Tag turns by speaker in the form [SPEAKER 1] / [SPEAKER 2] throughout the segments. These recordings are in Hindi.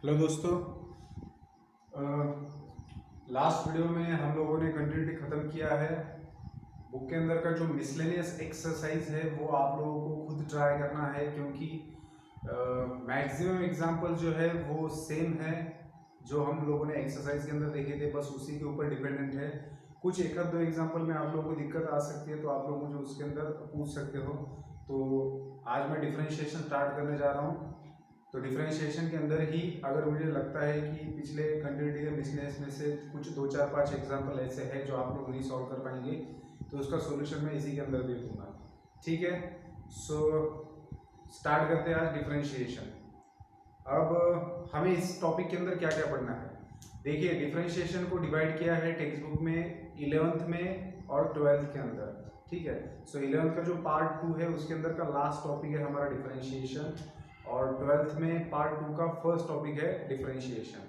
[SPEAKER 1] हेलो दोस्तों, लास्ट वीडियो में हम लोगों ने कंटिन्यूटी ख़त्म किया है। बुक के अंदर का जो मिसलेनियस एक्सरसाइज है वो आप लोगों को खुद ट्राई करना है, क्योंकि मैक्सिमम एग्जांपल जो है वो सेम है जो हम लोगों ने एक्सरसाइज के अंदर देखे थे, बस उसी के ऊपर डिपेंडेंट है। कुछ एक आध दो एग्जांपल में आप लोगों को दिक्कत आ सकती है, तो आप लोग मुझे उसके अंदर पूछ सकते हो। तो आज मैं डिफरेंशिएशन स्टार्ट करने जा रहा हूँ। तो डिफरेंशिएशन के अंदर ही अगर मुझे लगता है कि पिछले कंटिन्यूटी के मिसलेनियस में से कुछ 2 4 5 एग्जांपल ऐसे हैं जो आप लोग नहीं सॉल्व कर पाएंगे, तो उसका सॉल्यूशन मैं इसी के अंदर दे दूंगा। ठीक है, सो स्टार्ट करते हैं आज डिफरेंशिएशन। अब हमें इस टॉपिक के अंदर क्या क्या पढ़ना है। देखिए, डिफरेंशिएशन को डिवाइड किया है टेक्स्ट बुक में 11th में और 12th के अंदर। ठीक है, सो 11th का जो पार्ट 2 है उसके अंदर का लास्ट टॉपिक है हमारा डिफरेंशिएशन, और 12th में पार्ट 2 का फर्स्ट टॉपिक है डिफरेंशिएशन।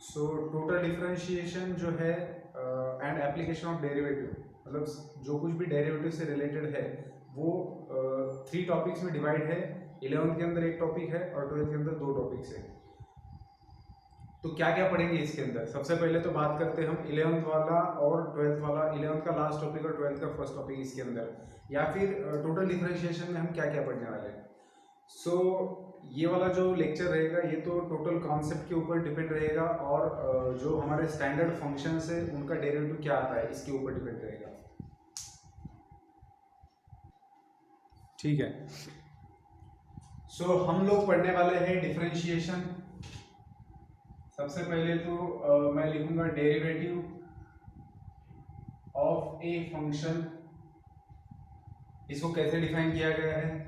[SPEAKER 1] सो टोटल डिफरेंशिएशन जो है एंड एप्लीकेशन ऑफ डेरिवेटिव, मतलब जो कुछ भी डेरिवेटिव से रिलेटेड है वो 3 टॉपिक्स में डिवाइड है। 11th के अंदर एक टॉपिक है और 12th के अंदर 2 टॉपिक्स है। तो क्या क्या पढ़ेंगे इसके अंदर, सबसे पहले तो बात करते हैं हम 11th वाला और 12th वाला। 11th का लास्ट टॉपिक और 12th का फर्स्ट टॉपिक इसके अंदर, या फिर टोटल डिफरेंशिएशन में हम क्या क्या पढ़ने वाले हैं। सो ये वाला जो लेक्चर रहेगा ये तो टोटल कॉन्सेप्ट के ऊपर डिपेंड रहेगा, और जो हमारे स्टैंडर्ड फंक्शंस है उनका डेरिवेटिव क्या आता है इसके ऊपर डिपेंड रहेगा। ठीक है, सो हम लोग पढ़ने वाले हैं डिफरेंशिएशन। सबसे पहले तो मैं लिखूंगा डेरिवेटिव ऑफ ए फंक्शन। इसको कैसे डिफाइन किया गया है।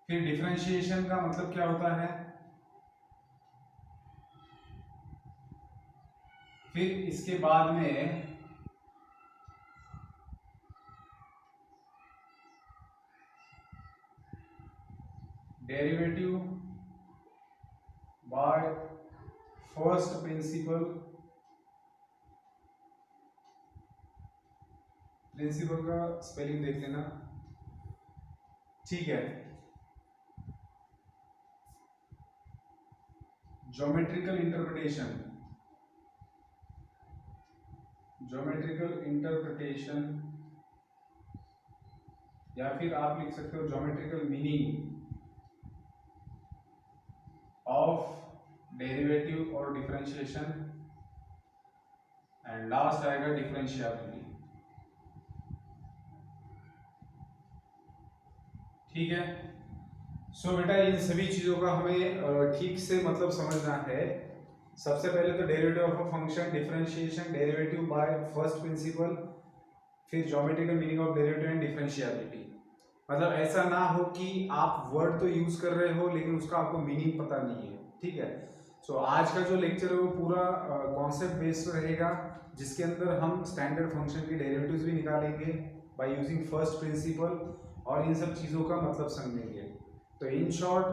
[SPEAKER 1] फिर डिफरेंशिएशन का मतलब क्या होता है। फिर इसके बाद में डेरिवेटिव बाय फर्स्ट प्रिंसिपल का स्पेलिंग देख लेना। ठीक है, ज्योमेट्रिकल इंटरप्रिटेशन, या फिर आप लिख सकते हो ज्योमेट्रिकल मीनिंग ऑफ डेरिवेटिव और डिफरेंशिएशन, एंड लास्ट आएगा डिफरेंशिएबिलिटी। ठीक है, सो बेटा इन सभी चीजों का हमें ठीक से मतलब समझना है। सबसे पहले तो derivative of a function, differentiation, derivative by first principle, फिर geometrical meaning of derivative and differentiability. मतलब ऐसा ना हो कि आप वर्ड तो यूज कर रहे हो लेकिन उसका आपको मीनिंग पता नहीं है। ठीक है, सो आज का जो लेक्चर है वो पूरा कॉन्सेप्ट बेस्ड रहेगा, जिसके अंदर हम स्टैंडर्ड फंक्शन के डेरिवेटिव्स भी निकालेंगे बाय यूजिंग फर्स्ट प्रिंसिपल, और इन सब चीज़ों का मतलब समझेंगे। तो इन शॉर्ट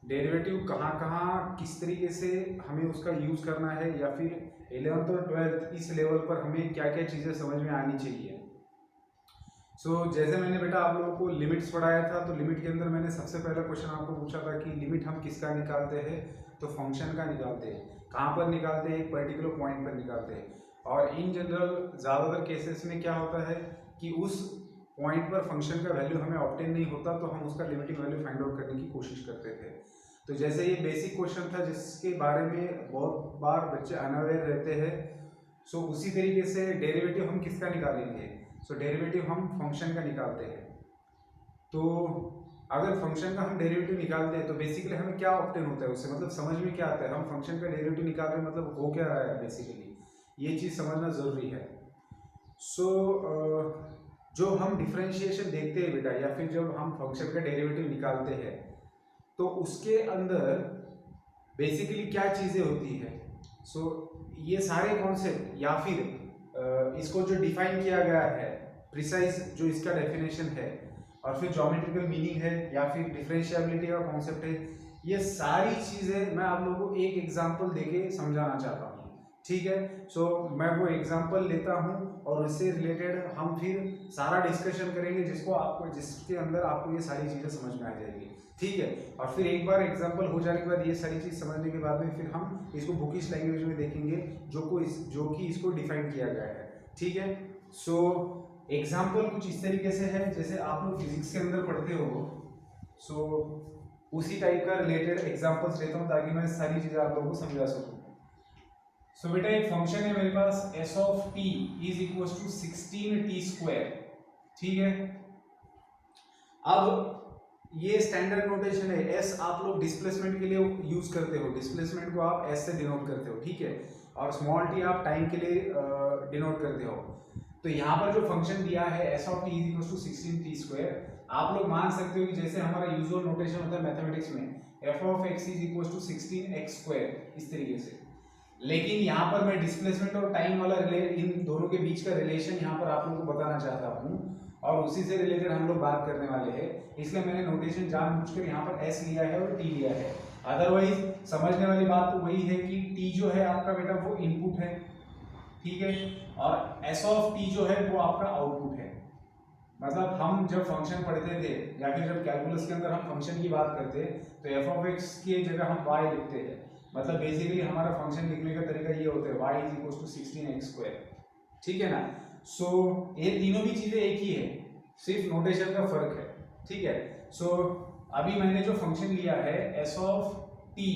[SPEAKER 1] डेरिवेटिव कहाँ कहाँ किस तरीके से हमें उसका यूज़ करना है, या फिर 11th और 12th इस लेवल पर हमें क्या क्या चीज़ें समझ में आनी चाहिए। जैसे मैंने बेटा आप लोगों को लिमिट्स पढ़ाया था, तो लिमिट के अंदर मैंने सबसे पहला क्वेश्चन आपको पूछा था कि लिमिट हम किसका निकालते हैं, तो फंक्शन का निकालते हैं। कहाँ पर निकालते हैं, एक पर्टिकुलर पॉइंट पर निकालते हैं। और इन जनरल ज़्यादातर केसेस में क्या होता है कि उस पॉइंट पर फंक्शन का वैल्यू हमें ऑब्टेन नहीं होता, तो हम उसका लिमिटिंग वैल्यू फाइंड आउट करने की कोशिश करते थे। तो जैसे ये बेसिक क्वेश्चन था जिसके बारे में बहुत बार बच्चे अनअवेयर रहते हैं। उसी तरीके से डेरिवेटिव हम किसका निकालेंगे, डेरिवेटिव हम फंक्शन का निकालते हैं। तो अगर फंक्शन का हम डेरिवेटिव निकालते हैं तो बेसिकली हमें क्या ऑब्टेन होता है उससे, मतलब समझ में क्या आता है, हम फंक्शन का डेरिवेटिव निकाल रहे हैं मतलब हो क्या रहा है बेसिकली, ये चीज़ समझना ज़रूरी है। जो हम डिफरेंशिएशन देखते हैं बेटा, या फिर जब हम फंक्शन का डेरिवेटिव निकालते हैं तो उसके अंदर बेसिकली क्या चीज़ें होती है। ये सारे कॉन्सेप्ट, या फिर इसको जो डिफाइन किया गया है प्रिसाइज जो इसका डेफिनेशन है, और फिर ज्योमेट्रिकल मीनिंग है, या फिर डिफरेंशिएबिलिटी का कॉन्सेप्ट है, ये सारी चीज़ें मैं आप लोगों को एक एग्जांपल देके समझाना चाहता हूँ। ठीक है। सो मैं वो एग्जांपल लेता हूँ और उससे रिलेटेड हम फिर सारा डिस्कशन करेंगे, जिसके अंदर आपको ये सारी चीज़ें समझ में आ जाएगी। ठीक है। और फिर एक बार एग्जांपल हो जाने के बाद, ये सारी चीज़ समझने के बाद में, फिर हम इसको बुकिश लैंग्वेज में देखेंगे जो कि इसको डिफाइन किया गया है। ठीक है। सो एग्जाम्पल कुछ इस तरीके से है जैसे आप लोग फिजिक्स के अंदर पढ़ते हो। सो उसी टाइप का रिलेटेड एग्जाम्पल्स लेता हूँ ताकि मैं सारी चीज़ें आप लोगों को समझा सकूँ। सो बेटा एक फंक्शन है मेरे पास S of T is equal to 16t²। ठीक है। अब ये स्टैंडर्ड नोटेशन है। एस आप लोग डिस्प्लेसमेंट के लिए यूज करते हो, डिस्प्लेसमेंट को आप एस से डिनोट करते हो। ठीक है। और स्मॉल टी आप टाइम के लिए डिनोट करते हो। तो यहाँ पर जो फंक्शन दिया है s of T is equal to 16t², आप लोग मान सकते हो कि जैसे हमारा यूजुअल नोटेशन होता है मैथमेटिक्स में f of x is equal to 16x², इस तरीके से। लेकिन यहाँ पर मैं डिस्प्लेसमेंट और टाइम वाला इन दोनों के बीच का रिलेशन यहाँ पर आप लोगों को बताना चाहता हूँ और उसी से रिलेटेड हम लोग बात करने वाले हैं। इसलिए मैंने नोटेशन जानबूझकर यहाँ पर एस लिया है और टी लिया है। अदरवाइज समझने वाली बात तो वही है कि टी जो है आपका बेटा वो इनपुट है। ठीक है। और एस ऑफ टी जो है वो आपका आउटपुट है। मतलब हम जब फंक्शन पढ़ते थे या फिर जब कैलकुलस के अंदर हम फंक्शन की बात करते तो एफ ऑफ एक्स की जगह हम वाई लिखते हैं। मतलब बेसिकली हमारा फंक्शन लिखने का तरीका ये होता है y is equal to 16x²। ठीक है ना। सो ये तीनों भी चीजें एक ही है, सिर्फ नोटेशन का फर्क है। ठीक है। सो अभी मैंने जो फंक्शन लिया है s of t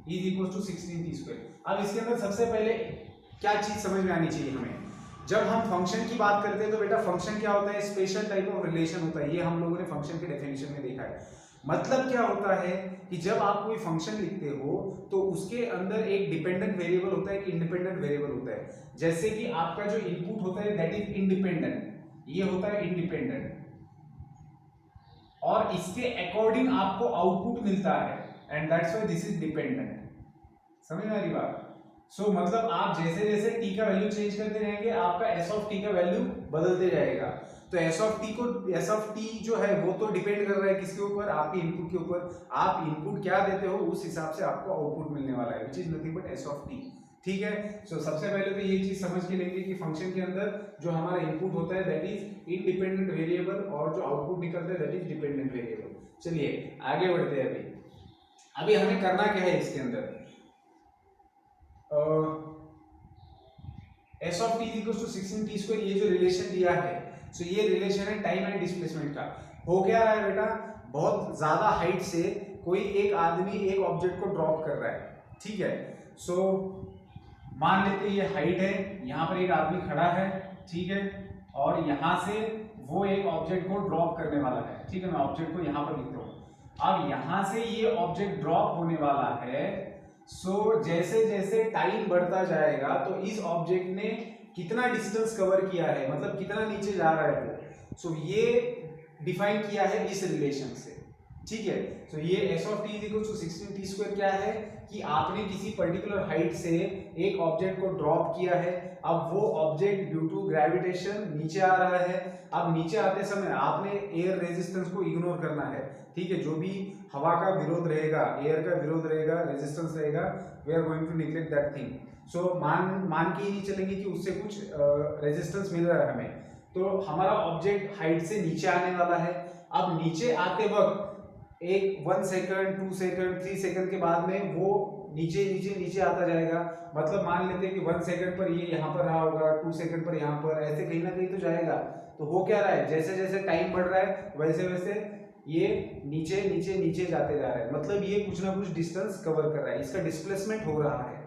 [SPEAKER 1] is equal to 16t²। अब इसके अंदर सबसे पहले क्या चीज समझ में आनी चाहिए हमें, जब हम फंक्शन की बात करते हैं तो बेटा फंक्शन क्या होता है, स्पेशल टाइप ऑफ रिलेशन होता है। ये हम लोगों ने फंक्शन के डेफिनेशन में देखा है। मतलब क्या होता है कि जब आप कोई फंक्शन लिखते हो तो उसके अंदर एक डिपेंडेंट वेरिएबल होता है, एक इंडिपेंडेंट वेरिएबल होता है। जैसे कि आपका जो इनपुट होता है दैट इज इंडिपेंडेंट, ये होता है इंडिपेंडेंट, और इसके अकॉर्डिंग आपको आउटपुट मिलता है and that's why this is dependent. समझ में आ रही बात। सो मतलब आप जैसे जैसे टी का वैल्यू चेंज करते रहेंगे आपका एस ऑफ टी का वैल्यू बदलते जाएगा। तो एस ऑफ टी जो है वो तो डिपेंड कर रहा है किसके ऊपर, आपके इनपुट के ऊपर। आप इनपुट क्या देते हो उस हिसाब से आपको आउटपुट मिलने वाला है, which is nothing but S of T. ठीक है। सो सबसे पहले तो ये चीज समझ के लेंगे कि फंक्शन के अंदर जो हमारा इनपुट होता है दैट इज इंडिपेंडेंट वेरिएबल और जो आउटपुट निकलता है दैट इज डिपेंडेंट वेरिएबल। चलिए आगे बढ़ते हैं। अभी हमें करना क्या है इसके अंदर, s of t equal to 16t², ये जो रिलेशन दिया है, सो ये रिलेशन है टाइम एंड डिस्प्लेसमेंट का। हो क्या रहा है बेटा, बहुत ज्यादा हाइट से कोई एक आदमी एक ऑब्जेक्ट को ड्रॉप कर रहा है। ठीक है। सो मान लेते ये हाइट है, यहाँ पर एक आदमी खड़ा है। ठीक है। और यहाँ से वो एक ऑब्जेक्ट को ड्रॉप करने वाला है। ठीक है। मैं ऑब्जेक्ट को यहाँ पर लिखता हूँ। अब यहाँ से ये ऑब्जेक्ट ड्रॉप होने वाला है। सो जैसे जैसे टाइम बढ़ता जाएगा तो इस ऑब्जेक्ट ने कितना डिस्टेंस कवर किया है, मतलब कितना नीचे जा रहा है वो। सो ये डिफाइन किया है इस रिलेशन से। ठीक है। सो ये s of T is equal to 16t² क्या है कि आपने किसी पर्टिकुलर हाइट से एक ऑब्जेक्ट को ड्रॉप किया है। अब वो ऑब्जेक्ट ड्यू टू ग्रेविटेशन नीचे आ रहा है। अब नीचे आते समय आपने एयर रेजिस्टेंस को इग्नोर करना है। ठीक है। जो भी हवा का विरोध रहेगा, एयर का विरोध रहेगा, रेजिस्टेंस रहेगा, we are going to neglect that thing. So मान के ही नहीं चलेंगे कि उससे कुछ रेजिस्टेंस मिल रहा है हमें। तो हमारा ऑब्जेक्ट हाइट से नीचे आने वाला है। अब नीचे आते वक्त एक 1 सेकंड 2 सेकंड 3 सेकंड के बाद में वो नीचे नीचे नीचे आता जाएगा। मतलब मान लेते हैं कि 1 सेकंड पर ये यहाँ पर रहा होगा, 2 सेकंड पर यहाँ पर, ऐसे कहीं ना कहीं तो जाएगा। तो हो क्या रहा है, जैसे जैसे टाइम बढ़ रहा है वैसे वैसे ये नीचे नीचे नीचे जाते जा रहा है। मतलब ये कुछ ना कुछ डिस्टेंस कवर कर रहा है, इसका डिस्प्लेसमेंट हो रहा है।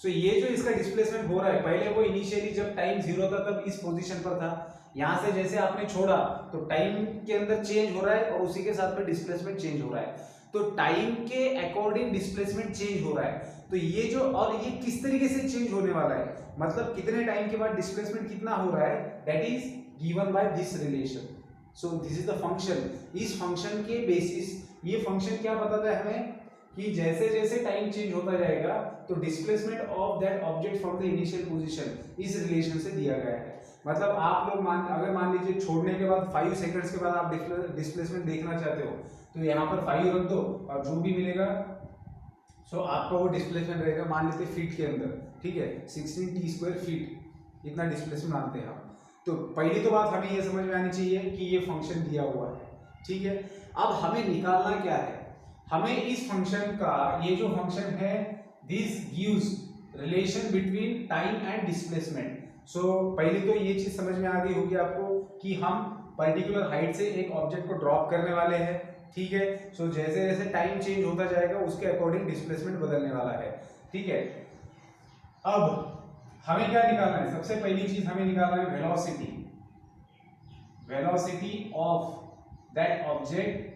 [SPEAKER 1] सो ये जो इसका डिस्प्लेसमेंट हो रहा है, पहले वो इनिशियली जब टाइम 0 था तब इस पोजीशन पर था। यहाँ से जैसे आपने छोड़ा तो टाइम के अंदर चेंज हो रहा है और उसी के साथ में डिस्प्लेसमेंट चेंज हो रहा है। तो टाइम के अकॉर्डिंग डिस्प्लेसमेंट चेंज हो रहा है। तो ये जो, और ये किस तरीके से चेंज होने वाला है, मतलब कितने टाइम के बाद डिस्प्लेसमेंट कितना हो रहा है, that is given by this relation. So this is the function. इस फंक्शन के बेसिस ये फंक्शन क्या बताता है हमें कि जैसे जैसे टाइम चेंज होता जाएगा तो displacement of that object from the initial position इस रिलेशन से दिया गया है। मतलब आप लोग अगर मान लीजिए छोड़ने के बाद 5 सेकंड्स के बाद आप डिस्प्लेसमेंट देखना चाहते हो तो यहाँ पर 5 रख दो और जो भी मिलेगा सो आपका वो डिस्प्लेसमेंट रहेगा, मान लेते हैं फीट के अंदर, ठीक है, 16t² फीट, इतना डिस्प्लेसमेंट मानते हैं हम। तो पहली तो बात हमें ये समझ में आनी चाहिए कि ये फंक्शन दिया हुआ है, ठीक है। अब हमें निकालना क्या है, हमें इस फंक्शन का, ये जो फंक्शन है this gives relation between time and displacement. So पहले तो ये चीज समझ में आ गई होगी आपको कि हम पर्टिकुलर हाइट से एक ऑब्जेक्ट को ड्रॉप करने वाले हैं, ठीक है। सो जैसे जैसे टाइम चेंज होता जाएगा उसके अकॉर्डिंग डिस्प्लेसमेंट बदलने वाला है, ठीक है। अब हमें क्या निकालना है, सबसे पहली चीज हमें निकालना है velocity, velocity of that object,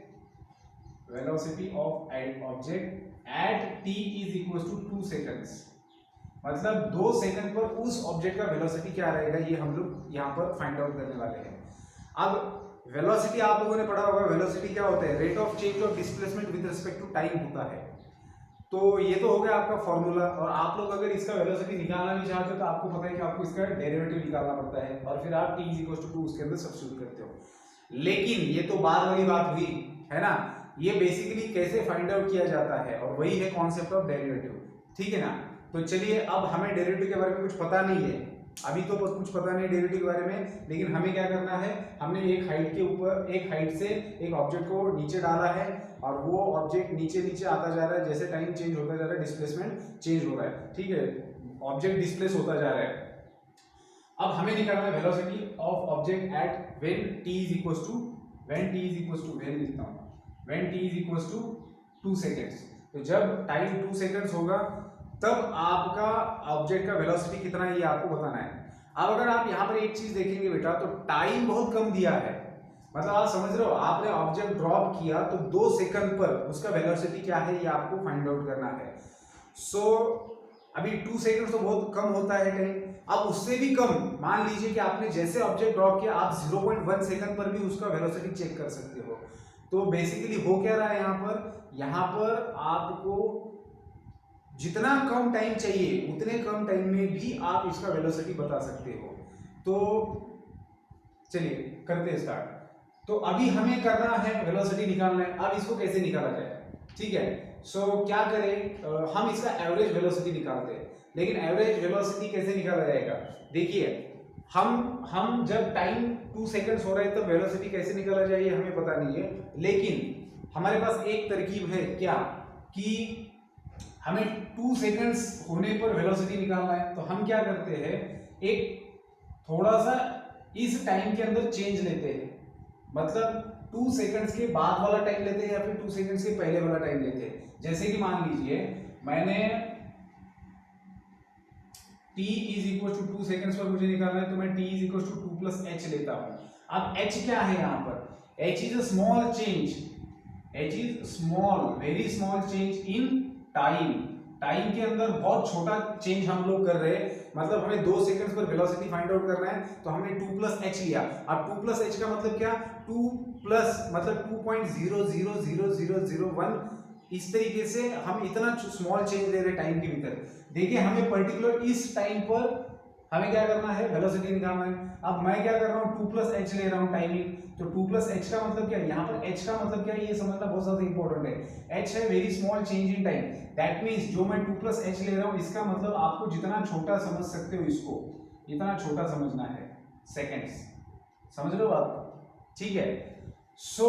[SPEAKER 1] velocity of an object at t is equal to 2 seconds. मतलब 2 सेकंड पर उस ऑब्जेक्ट का वेलोसिटी क्या रहेगा, ये हम लोग यहाँ पर फाइंड आउट करने वाले हैं। अब वेलोसिटी आप लोगों ने पढ़ा होगा, वेलोसिटी क्या होता है, rate of change of displacement with respect to time होता है। तो ये तो हो गया आपका फॉर्मूला, और आप लोग अगर इसका वेलोसिटी निकालना भी चाहते हो तो आपको पता है कि आपको इसका डेरिवेटिव निकालना पड़ता है, और फिर आप t इज इक्वल टू 2 उसके अंदर सब्स्टिट्यूट करते हो। लेकिन ये तो बाद वाली बात हुई है ना, ये बेसिकली कैसे फाइंड आउट किया जाता है, और वही है कॉन्सेप्ट ऑफ डेरिवेटिव, ठीक है ना। तो चलिए, अब हमें डेरिवेटिव के बारे में कुछ पता नहीं है, अभी तो कुछ पता नहीं डेरिवेटिव के बारे में, लेकिन हमें क्या करना है, हमने एक हाइट के ऊपर, एक हाइट से एक ऑब्जेक्ट को नीचे डाला है, और वो ऑब्जेक्ट नीचे नीचे आता जा रहा है, जैसे टाइम चेंज होता जा रहा है डिस्प्लेसमेंट चेंज हो रहा है, ठीक है, ऑब्जेक्ट डिस्प्लेस होता जा रहा है। अब हमें निकालना है velocity of object at when t is equal to, when t is equal to, when लिखता हूं, when t is equal to 2 seconds. तो जब टाइम 2 सेकंड्स होगा तब आपका ऑब्जेक्ट का वेलोसिटी कितना है ये आपको बताना है। अब अगर आप यहाँ पर एक चीज देखेंगे बेटा, तो टाइम बहुत कम दिया है, मतलब आप समझ रहे हो, आपने ऑब्जेक्ट ड्रॉप किया तो 2 सेकंड पर उसका वेलोसिटी क्या है ये आपको फाइंड आउट करना है। सो अभी 2 सेकंड तो बहुत कम होता है टाइम, अब उससे भी कम मान लीजिए कि आपने जैसे ऑब्जेक्ट ड्रॉप किया, आप 0.1 सेकंड पर भी उसका वेलोसिटी चेक कर सकते हो। तो बेसिकली हो क्या रहा है यहाँ पर आपको जितना कम टाइम चाहिए उतने कम टाइम में भी आप इसका वेलोसिटी बता सकते हो। तो चलिए करते हैं स्टार्ट। तो अभी हमें करना है वेलोसिटी निकालना है, अब इसको कैसे निकाला जाए, ठीक है। सो क्या करें, हम इसका एवरेज वेलोसिटी निकालते हैं, लेकिन एवरेज वेलोसिटी कैसे निकाला जाएगा, देखिए हम जब टाइम 2 सेकंड्स हो रहा है तब वेलोसिटी कैसे निकाला जाए ये हमें पता नहीं है, लेकिन हमारे पास एक तरकीब है, क्या कि हमें 2 सेकंड्स होने पर वेलोसिटी निकालना है। तो हम क्या करते हैं, एक थोड़ा सा इस टाइम के अंदर चेंज लेते हैं, मतलब 2 सेकंड्स के बाद वाला टाइम लेते हैं या फिर 2 सेकंड्स के पहले वाला टाइम लेते हैं। जैसे कि मान लीजिए मैंने t is equal to 2 seconds पर मुझे निकालना है, तो मैं t is equal to 2 plus h लेता हूं। अब h क्या है यहाँ पर, h is a small change, h is small, very small change in time, time के अंदर बहुत छोटा चेंज हम लोग कर रहे हैं, मतलब हमें 2 सेकंड्स पर वेलोसिटी फाइंड आउट करना है, तो हमने 2 प्लस h लिया। अब 2 प्लस h का मतलब क्या, 2 प्लस मतलब 2.00001, इस तरीके से हम इतना स्मॉल चेंज ले रहे टाइम के भीतर। देखिए हमें पर्टिकुलर इस टाइम पर हमें क्या करना है, वेलोसिटी निकालना है। अब मैं क्या कर रहा हूँ, 2 प्लस h ले रहा हूँ टाइमिंग, तो 2 प्लस h का मतलब क्या है, यहाँ पर h का मतलब क्या है ये समझना बहुत ज्यादा इंपॉर्टेंट है। h है very small change in time, that means जो मैं 2 प्लस h ले रहा हूँ इसका मतलब आपको जितना छोटा समझ सकते हो इसको, इतना छोटा समझना है, सेकेंड्स, समझ लो बात, ठीक है। सो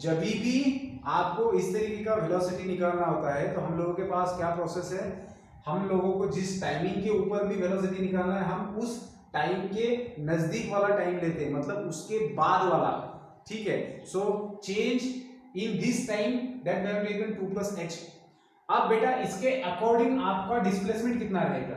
[SPEAKER 1] जब भी आपको इस तरीके का वेलोसिटी निकालना होता है तो हम लोगों के पास क्या प्रोसेस है, हम लोगों को जिस टाइमिंग के ऊपर भी वेलोसिटी निकालना है हम उस टाइम के नजदीक वाला टाइम लेते हैं, मतलब उसके बाद वाला, ठीक है। So change in this time that we have taken 2 plus h। अब बेटा इसके अकॉर्डिंग आपका डिस्प्लेसमेंट कितना रहेगा,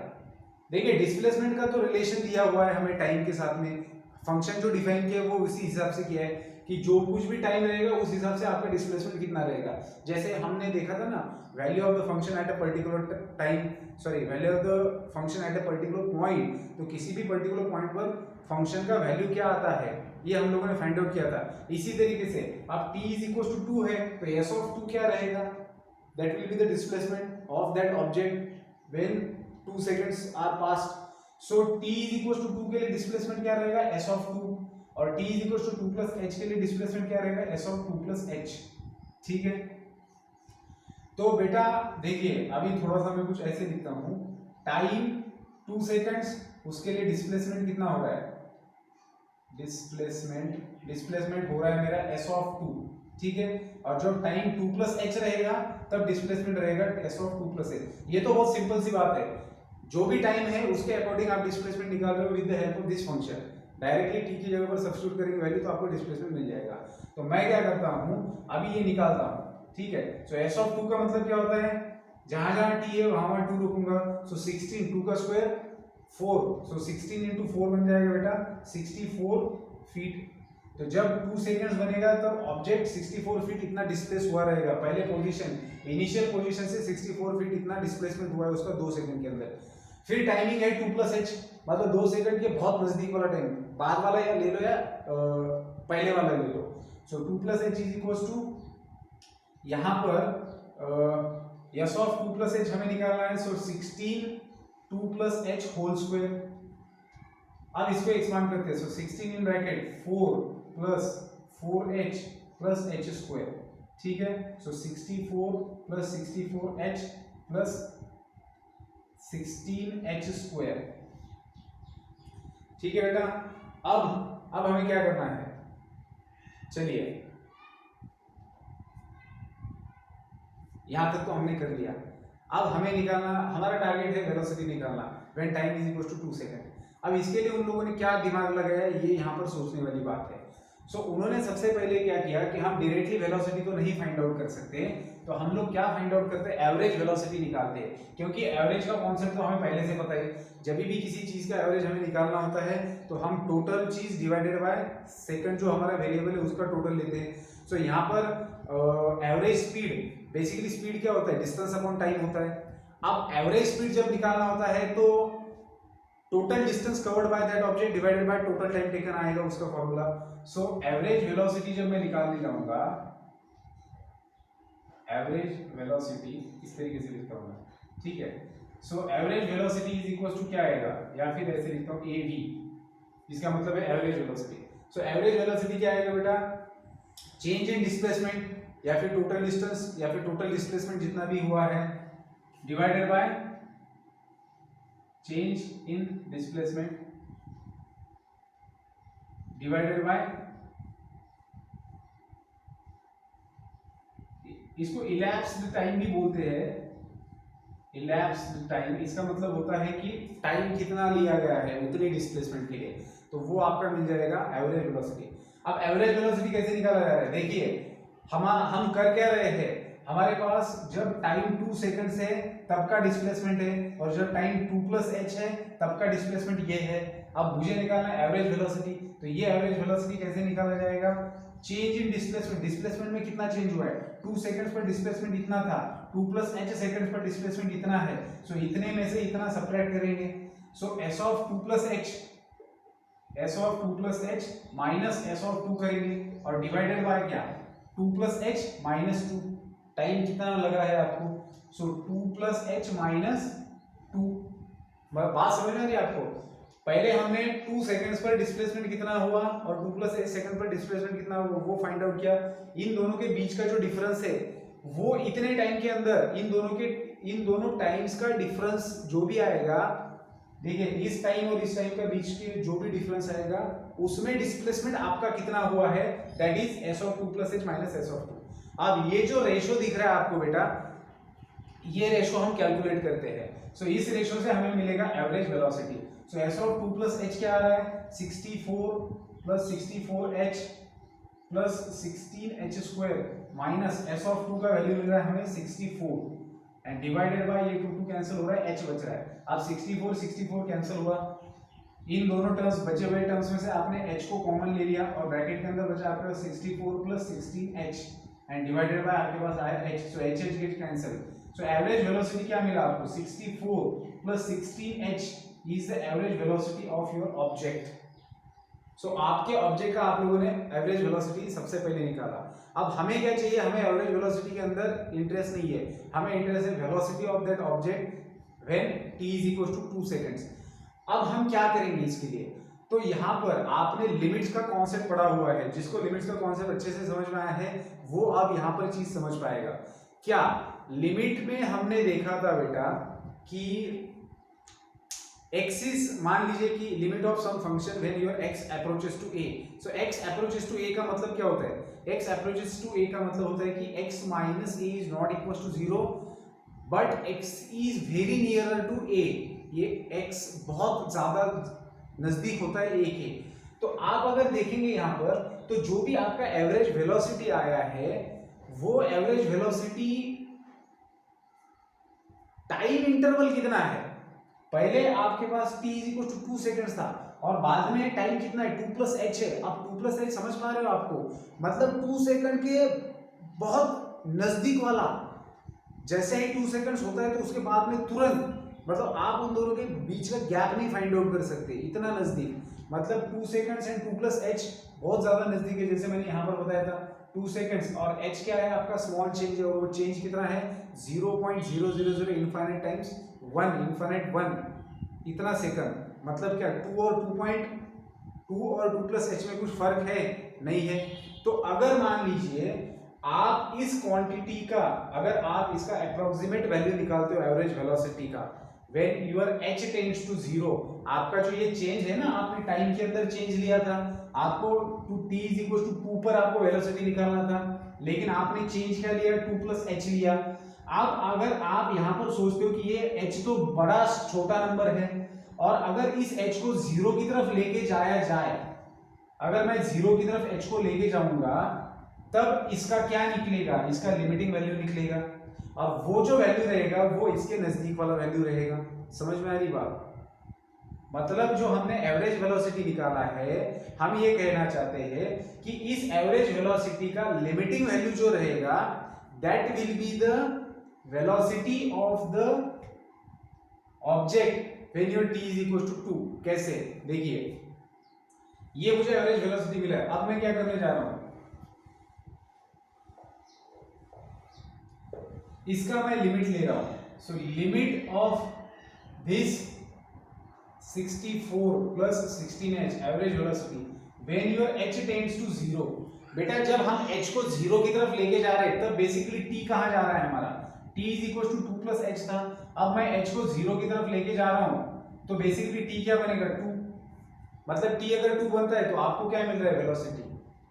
[SPEAKER 1] देखिए डिस्प्लेसमेंट का तो रिलेशन दिया हुआ है हमें टाइम के साथ में, फंक्शन जो डिफाइन किया है वो उसी हिसाब से किया है कि जो कुछ भी टाइम रहेगा उस हिसाब से आपका डिस्प्लेसमेंट कितना रहेगा। जैसे हमने देखा था ना, value of the function at a particular time, sorry value of the function at a particular point, तो किसी भी पर्टिकुलर पॉइंट पर फंक्शन का वैल्यू क्या आता है ये हम लोगों ने फाइंड आउट किया था। इसी तरीके से अब t इज इक्वल टू 2 है तो s ऑफ 2 क्या रहेगा, that will be the displacement of that object when 2 seconds are passed. So t is equal to 2 के लिए डिस्प्लेसमेंट क्या रहेगा, s ऑफ 2, और t is equal to 2 plus h के लिए डिस्प्लेसमेंट क्या रहेगा, s ऑफ 2 प्लस h, ठीक है। तो बेटा देखिए अभी थोड़ा सा मैं कुछ ऐसे लिखता हूँ, टाइम 2 सेकंड्स, उसके लिए डिस्प्लेसमेंट कितना हो रहा है, डिस्प्लेसमेंट हो रहा है मेरा s ऑफ 2, ठीक है। और जब टाइम 2 प्लस एच रहेगा तब डिस्प्लेसमेंट रहेगा s ऑफ 2 प्लस एच। ये तो बहुत सिंपल सी बात है, जो भी टाइम है उसके अकॉर्डिंग आप डिस्प्लेसमेंट निकाल रहे हो with the help of this function. Directly T की जगह पर सब्स्टिट्यूट करेंगे वैल्यू तो आपको डिस्प्लेसमेंट मिल जाएगा। तो मैं क्या करता हूँ अभी ये निकालता हूँ, ठीक है। सो s ऑफ 2 का मतलब क्या होता है, जहां जहां t है वहां 2 रखूंगा। सो 16, 2 का स्क्वायर 4, सो 16 इंटू 4 बन जाएगा बेटा 64 फीट। तो जब 2 सेकंड्स बनेगा तब ऑब्जेक्ट 64 फीट इतना डिस्प्लेस हुआ रहेगा, पहले पोजीशन इनिशियल पोजीशन से 64 फीट इतना डिस्प्लेसमेंट हुआ है उसका 2 सेकंड के अंदर। फिर टाइमिंग है 2 प्लस एच, मतलब 2 सेकंड के बहुत नजदीक वाला टाइम, बाद वाला या ले लो या पहले वाला ले लो। So 2 plus h is equal to, यहाँ पर यस ऑफ 2 प्लस एच हमें निकालना है। सो 16 2 प्लस एच होल स्क्वायर। अब इसको एक्सपांड करते हैं। सो 16 in bracket 4 plus 4h plus H square, ठीक है। सो 64 plus 64h plus 16h square, ठीक है बेटा। अब हमें क्या करना है, चलिए यहां तक तो हमने कर लिया। अब हमें निकालना, हमारा टारगेट है वेलोसिटी निकालना when time is equal to 2 second. अब इसके लिए उन लोगों ने क्या दिमाग लगाया, ये यहाँ पर सोचने वाली बात है। सो उन्होंने सबसे पहले क्या किया कि हम डायरेक्टली वेलोसिटी तो नहीं फाइंड आउट कर सकते, तो हम लोग क्या फाइंड आउट करते हैं, एवरेज वेलोसिटी निकालते हैं। क्योंकि एवरेज का कॉन्सेप्ट तो हमें पहले से पता है, जब भी किसी चीज का एवरेज हमें निकालना होता है तो हम टोटल चीज डिवाइडेड बाय सेकंड जो हमारा वेरिएबल है उसका टोटल लेते हैं। सो यहाँ पर एवरेज स्पीड, बेसिकली स्पीड क्या होता है, डिस्टेंस अपॉन टाइम होता है। अब एवरेज स्पीड जब निकालना होता है तो total distance covered by that object divided by total time taken आएगा उसका फॉर्मूला। सो एवरेज वेलोसिटी जब मैं निकालने जाऊंगा, एवरेज वेलोसिटी इस तरीके से लिखता हूं मैं, ठीक है। So average velocity is equal to क्या आएगा, या फिर ऐसे लिखता हूं AV, इसका मतलब है एवरेज वेलोसिटी। सो एवरेज वेलोसिटी क्या आएगा बेटा, चेंज इन डिस्प्लेसमेंट या फिर टोटल डिस्टेंस या फिर टोटल डिस्प्लेसमेंट जितना भी हुआ है divided by change in displacement divided by, इसको इलैप्स्ड टाइम भी बोलते हैं, इलैप्स्ड टाइम। इसका मतलब होता है कि टाइम कितना लिया गया है उतने डिस्प्लेसमेंट के लिए, तो वो आपका मिल जाएगा एवरेज वेलोसिटी। अब एवरेज वेलोसिटी कैसे निकाला जा रहा है, देखिए हम कर क्या रहे हैं, हमारे पास जब टाइम 2 सेकंड है तब का डिस्प्लेसमेंट है और जब टाइम 2 प्लस एच है तब का डिस्प्लेसमेंट ये है। अब मुझे निकालना है एवरेज वेलोसिटी, तो ये एवरेज वेलोसिटी कैसे निकाला जाएगा, चेंज इन डिस्प्लेसमेंट, डिस्प्लेसमेंट में कितना चेंज हुआ है, 2 सेकंड्स पर डिस्प्लेसमेंट इतना था, 2 प्लस एच सेकंड्स पर डिस्प्लेसमेंट इतना है। सो इतने में से इतना सबट्रैक्ट करेंगे। सो s of 2 plus H, s of 2 plus H minus s of 2 करेंगे और डिवाइडेड बाय क्या, 2 प्लस एच माइनस 2, टाइम कितना लगा है आपको, सो 2 प्लस एच माइनस 2। बात समझ में आ रही है आपको, पहले हमने 2 सेकंड्स पर डिस्प्लेसमेंट कितना हुआ और 2 प्लस एच सेकंड पर डिस्प्लेसमेंट कितना हुआ वो फाइंड आउट किया। इन दोनों के बीच का जो डिफरेंस है वो इतने टाइम के अंदर इन दोनों टाइम्स का डिफरेंस जो भी आएगा, देखिए इस टाइम और इस टाइम का बीच के जो भी डिफरेंस आएगा उसमें डिस्प्लेसमेंट आपका कितना हुआ है, that is s of 2 plus H minus s of 2। अब ये जो रेशो दिख रहा है आपको बेटा, ये रेशो हम कैलकुलेट करते हैं। सो इस रेशो से हमें मिलेगा average velocity. So s of 2 plus H क्या आ रहा है, 64 plus 64h plus 16h square minus s of 2 का वैल्यू मिल रहा है हमें 64 एंड डिवाइडेड बाय ये 2 कैंसिल हो रहा है, h बच रहा है। अब 64 कैंसिल हुआ, इन दोनों टर्म्स बचे हुए टर्म्स में से आपने h को कॉमन ले लिया और ब्रैकेट के अंदर बचा आपके पास 64 plus 16h and divided by आपके पास आया h। So h get cancel. So average velocity क्या मिला आपको, 64 plus 16h is the average velocity of your object. So आपके ऑब्जेक्ट का आप लोगों ने एवरेज वेलोसिटी सबसे पहले निकाला। अब हमें क्या चाहिए, हमें एवरेज वेलोसिटी के अंदर इंटरेस्ट नहीं है, हमें इंटरेस्ट है velocity of that object when t is equal to 2 seconds. अब हम क्या करेंगे इसके लिए, तो यहाँ पर आपने लिमिट्स का कॉन्सेप्ट पढ़ा हुआ है, जिसको लिमिट्स का कॉन्सेप्ट अच्छे से समझ में आया है वो अब यहाँ पर चीज समझ पाएगा। क्या लिमिट में हमने देखा था बेटा कि एक्सिस, मान लीजिए कि limit of some function when your x approaches to a, so x approaches to a का मतलब क्या होता है? x अप्रोचेस टू a का मतलब होता है कि x minus a is not equal to 0 but x is very nearer to a, ये x बहुत ज्यादा नजदीक होता है a के। तो आप अगर देखेंगे यहाँ पर, तो जो भी आपका एवरेज वेलोसिटी आया है वो एवरेज वेलोसिटी टाइम इंटरवल कितना है? पहले आपके पास t is equal to 2 seconds था और बाद में टाइम कितना है? 2 प्लस h है। अब 2 प्लस h समझ पा रहे हो आपको? मतलब 2 सेकंड के बहुत नजदीक वाला, जैसे ही 2 सेकंड्स होता है तो उसके बाद में तुरंत, मतलब आप उन दोनों के बीच का गैप नहीं फाइंड आउट कर सकते, इतना नजदीक। मतलब 2 सेकंड्स एंड 2 प्लस h बहुत ज्यादा नजदीक है, जैसे मैंने यहाँ पर बताया था 2 सेकंड्स, और h क्या है आपका? स्मॉल चेंज है, और वो चेंज कितना है? 0.000 इनफाइनाइट टाइम्स 1, इनफाइनाइट 1, इतना सेकंड। मतलब क्या 2 और 2.2 और 2 प्लस h में कुछ फर्क है? नहीं है। तो अगर मान लीजिए आप इस क्वांटिटी का, अगर आप इसका अप्रोक्सीमेट वैल्यू निकालते हो एवरेज वेलोसिटी का, when your h tends to 0, आपका जो ये चेंज है ना, आपने टाइम के अंदर चेंज लिया था, आपको t इज इक्वल टू 2 पर आपको वेलोसिटी निकालना था, लेकिन आपने चेंज क्या लिया? 2 प्लस h लिया। अब अगर आप यहाँ पर सोचते हो कि ये h तो बड़ा छोटा नंबर है, और अगर इस h को 0 की तरफ लेके जाया जाए, अगर मैं 0 की तरफ h को लेके जाऊंगा, तब इसका क्या निकलेगा? इसका लिमिटिंग वैल्यू निकलेगा, और वो जो वैल्यू रहेगा वो इसके नजदीक वाला वैल्यू रहेगा। समझ में आ रही बात? मतलब जो हमने एवरेज वेलोसिटी निकाला है, हम ये कहना चाहते हैं कि इस एवरेज वेलोसिटी का लिमिटिंग वैल्यू जो रहेगा, that will be the velocity of the object when your t is equal to 2। कैसे? देखिए, ये मुझे एवरेज वेलोसिटी मिला है, अब मैं क्या करने जा रहा हूं, इसका मैं लिमिट ले रहा हूं। So limit of this 64 plus 16h average velocity when your h tends to 0। बेटा जब हम h को 0 की तरफ लेके जा रहे हैं, तब बेसिकली t कहां जा रहा है हमारा? t is equal to 2 plus h था। अब मैं h को 0 की तरफ लेके जा रहा हूं, तो बेसिकली t क्या बनेगा? 2। मतलब t अगर 2 बनता है तो आपको क्या मिल रहा है? वेलोसिटी।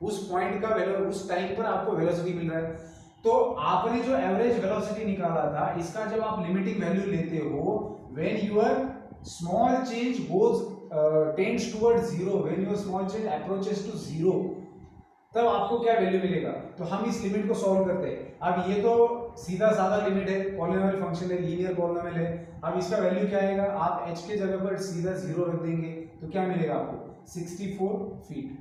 [SPEAKER 1] उस पॉइंट का उस टाइम पर आपको वेलोसिटी मिल रहा है। तो आपने जो एवरेज वेलोसिटी निकाला था, इसका जब आप लिमिटिंग वैल्यू लेते हो, when your small change goes tends towards 0, when your small change approaches to 0, तब आपको क्या वैल्यू मिलेगा? तो हम इस लिमिट को सॉल्व करते हैं। अब ये तो सीधा साधा लिमिट है, पॉलिनोमियल फंक्शन है, लीनियर पॉलिनोमियल है। अब इसका वैल्यू क्या आएगा? आप h के जगह पर सीधा 0 रख देंगे, तो क्या मिलेगा आपको? 64 फीट।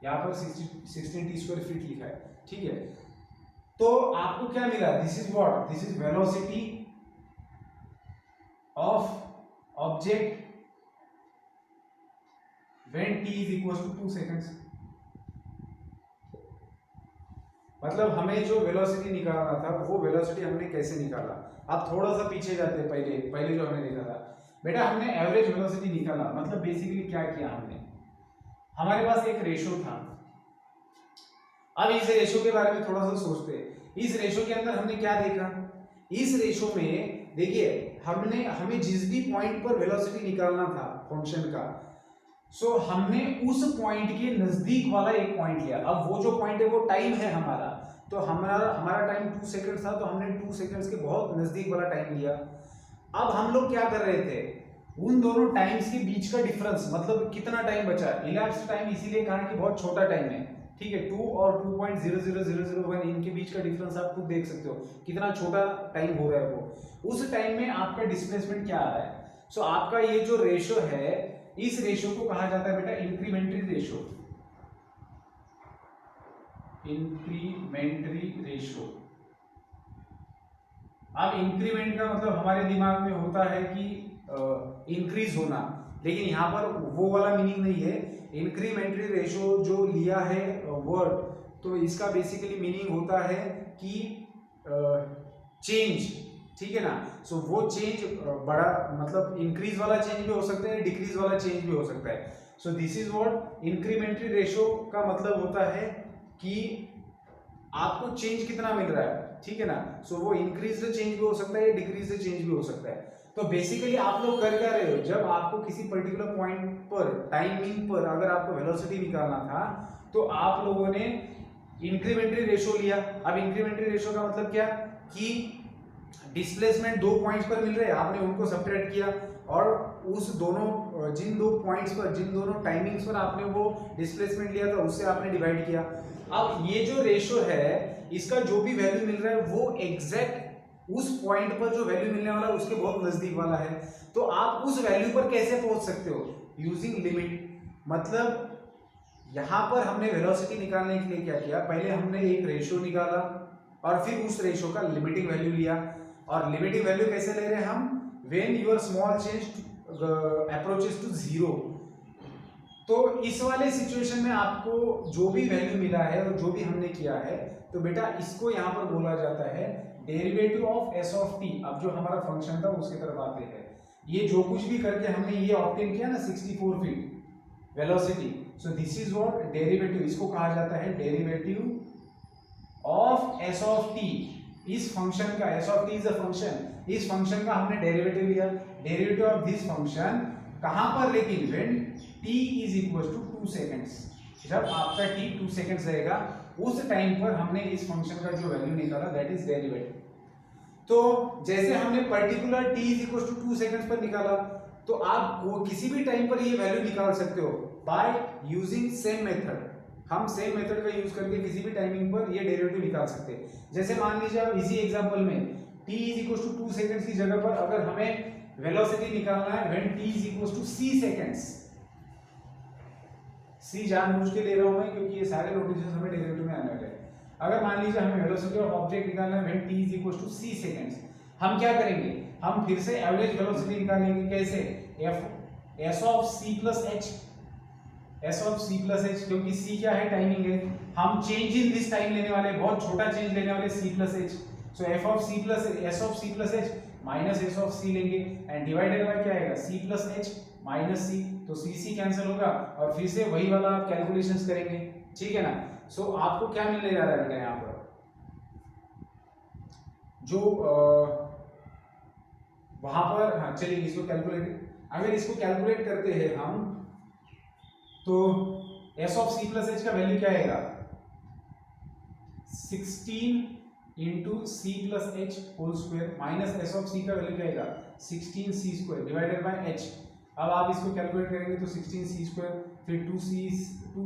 [SPEAKER 1] यहाँ पर 16 t स्क्वायर फीट लिखा है, ठीक है। तो आपको क्या मिला? This is what? This is velocity of object when t is equal to 2 seconds. मतलब हमें जो वेलोसिटी निकालना था, वो वेलोसिटी हमने कैसे निकाला? अब थोड़ा सा पीछे जाते हैं, पहले जो हमने देखा था। बेटा हमने एवरेज वेलोसिटी निकाला, मतलब बेसिकली क्या किया हमने? हमारे पास एक रेशो था। अब इस रेशो के बारे में थोड़ा सा सोचते हैं। इस रेशो के अंदर हमने क्या देखा? इस रेशो में देखिए, हमें जिस भी पॉइंट पर वेलोसिटी निकालना था फंक्शन का, सो हमने उस पॉइंट के नजदीक वाला एक पॉइंट लिया। अब वो जो पॉइंट है वो टाइम है हमारा, तो हमारा टाइम 2 सेकंड था, तो हमने 2 सेकंड्स के बहुत नजदीक वाला टाइम लिया। अब हम लोग क्या कर रहे थे? उन दोनों टाइम्स के बीच का डिफरेंस, मतलब कितना टाइम बचा, इलैप्स्ड टाइम इसीलिए कहा कि बहुत छोटा टाइम है, ठीक है। 2 और 2.00001 इनके बीच का डिफरेंस आप खुद देख सकते हो कितना छोटा टाइम हो रहा है वो। उस टाइम में आपका डिस्प्लेसमेंट क्या आ रहा है? सो आपका ये जो रेशो है, इस रेशो को कहा जाता है बेटा इंक्रीमेंट्री रेशो। इंक्रीमेंट्री रेशो। अब इंक्रीमेंट का मतलब हमारे दिमाग में होता है कि इंक्रीज होना, लेकिन यहाँ पर वो वाला मीनिंग नहीं है। इंक्रीमेंट्री रेशो जो लिया है वर्ड, तो इसका बेसिकली मीनिंग होता है कि चेंज, ठीक है ना। सो वो चेंज बड़ा, मतलब इंक्रीज वाला चेंज भी हो सकता है, डिक्रीज वाला चेंज भी हो सकता है। So this is what incrementary ratio का मतलब होता है कि आपको चेंज कितना मिल रहा है, ठीक है ना। सो वो इंक्रीज्ड चेंज भी हो सकता है, डिक्रीज्ड चेंज भी हो सकता है। तो बेसिकली आप लोग कर क्या रहे हो, जब आपको किसी पर्टिकुलर पॉइंट पर टाइमिंग पर अगर आपको वेलोसिटी निकालना था तो आप लोगों ने इंक्रीमेंटरी रेशो लिया। अब इंक्रीमेंटरी रेशो का मतलब क्या कि डिस्प्लेसमेंट दो पॉइंट्स पर मिल रहे हैं, आपने उनको सब्ट्रैक्ट किया और उस दोनों जिन दो पॉइंट्स पर जिन दोनों टाइमिंग्स पर आपने वो डिस्प्लेसमेंट लिया था उससे आपने डिवाइड किया। अब ये जो रेशो है इसका जो भी वैल्यू मिल रहा है वो एग्जैक्ट उस पॉइंट पर जो वैल्यू मिलने वाला है उसके बहुत नजदीक वाला है। तो आप उस वैल्यू पर कैसे पहुंच सकते हो, यूजिंग लिमिट। मतलब यहां पर हमने वेलोसिटी निकालने के लिए क्या किया, पहले हमने एक रेशियो निकाला और फिर उस रेशियो का लिमिटिंग वैल्यू लिया। और लिमिटिंग वैल्यू कैसे ले रहे हैं हम, when your small change approaches to zero. तो इस वाले सिचुएशन में आपको जो भी वैल्यू मिला है और जो भी हमने किया है तो बेटा इसको यहाँ पर बोला जाता है derivative of S of T. अब जो हमारा फंक्शन था उसकी तरफ आते हैं। ये जो कुछ भी करके हमने ये ऑब्टेन किया ना 64 feet velocity, so this is what derivative, इसको कहा जाता है derivative of S of T. इस फंक्शन का S of T is a function, इस फंक्शन का हमने डेरिवेटिव लिया। डेरिवेटिव ऑफ दिस फंक्शन कहां पर, लेकिन when t is equal to 2 seconds, जब आपका t 2 सेकेंड्स रहेगा उस टाइम पर हमने इस फंक्शन का जो वैल्यू निकाला दैट इज डेरिवेटिव। तो जैसे हमने particular t is equal to 2 seconds पर निकाला तो आप वो किसी भी टाइम पर ये वैल्यू निकाल सकते हो बाय यूजिंग सेम मेथड। हम सेम मेथड का यूज करके किसी भी टाइमिंग पर ये डेरिवेटिव निकाल सकते हैं। जैसे मान लीजिए आप इसी एग्जांपल में t is equal to 2 seconds की जगह पर अगर हमें वेलोसिटी निकालना है when t is equal to c seconds, c जानबूझ के ले रहा हूं मैं क्योंकि ये सारे नोटेशन हमें डेरिवेटिव में आने वाले हैं। अगर मान लीजिए हमें वेलोसिटी ऑफ ऑब्जेक्ट निकालना है when t is equal to c seconds, हम क्या करेंगे, हम फिर से एवरेज वेलोसिटी निकालेंगे। कैसे, f s of c plus h, s of c plus h, क्योंकि c क्या है, टाइमिंग है। हम चेंज इन दिस टाइम लेने वाले, बहुत छोटा चेंज लेने वाले c plus h। So f of c plus s of c plus h minus s of c लेंगे एंड डिवाइडेड बाय क्या आएगा, c plus h minus c, तो c c कैंसिल होगा और फिर से वही वाला आप कैलकुलेशंस करेंगे, ठीक है ना। सो आपको क्या मिलने जा रहा है बेटा यहाँ पर, जो वहां पर, हाँ चलिए इसको कैलकुलेट, अगर इसको कैलकुलेट करते हैं हम तो s of c plus h का वैल्यू क्या आएगा, 16 into C plus H whole square minus S of C का वैल्यू क्या आएगा 16 C square divided by H. अब आप इसको कैलकुलेट करेंगे तो 16 सी स्क्वायर फिर 2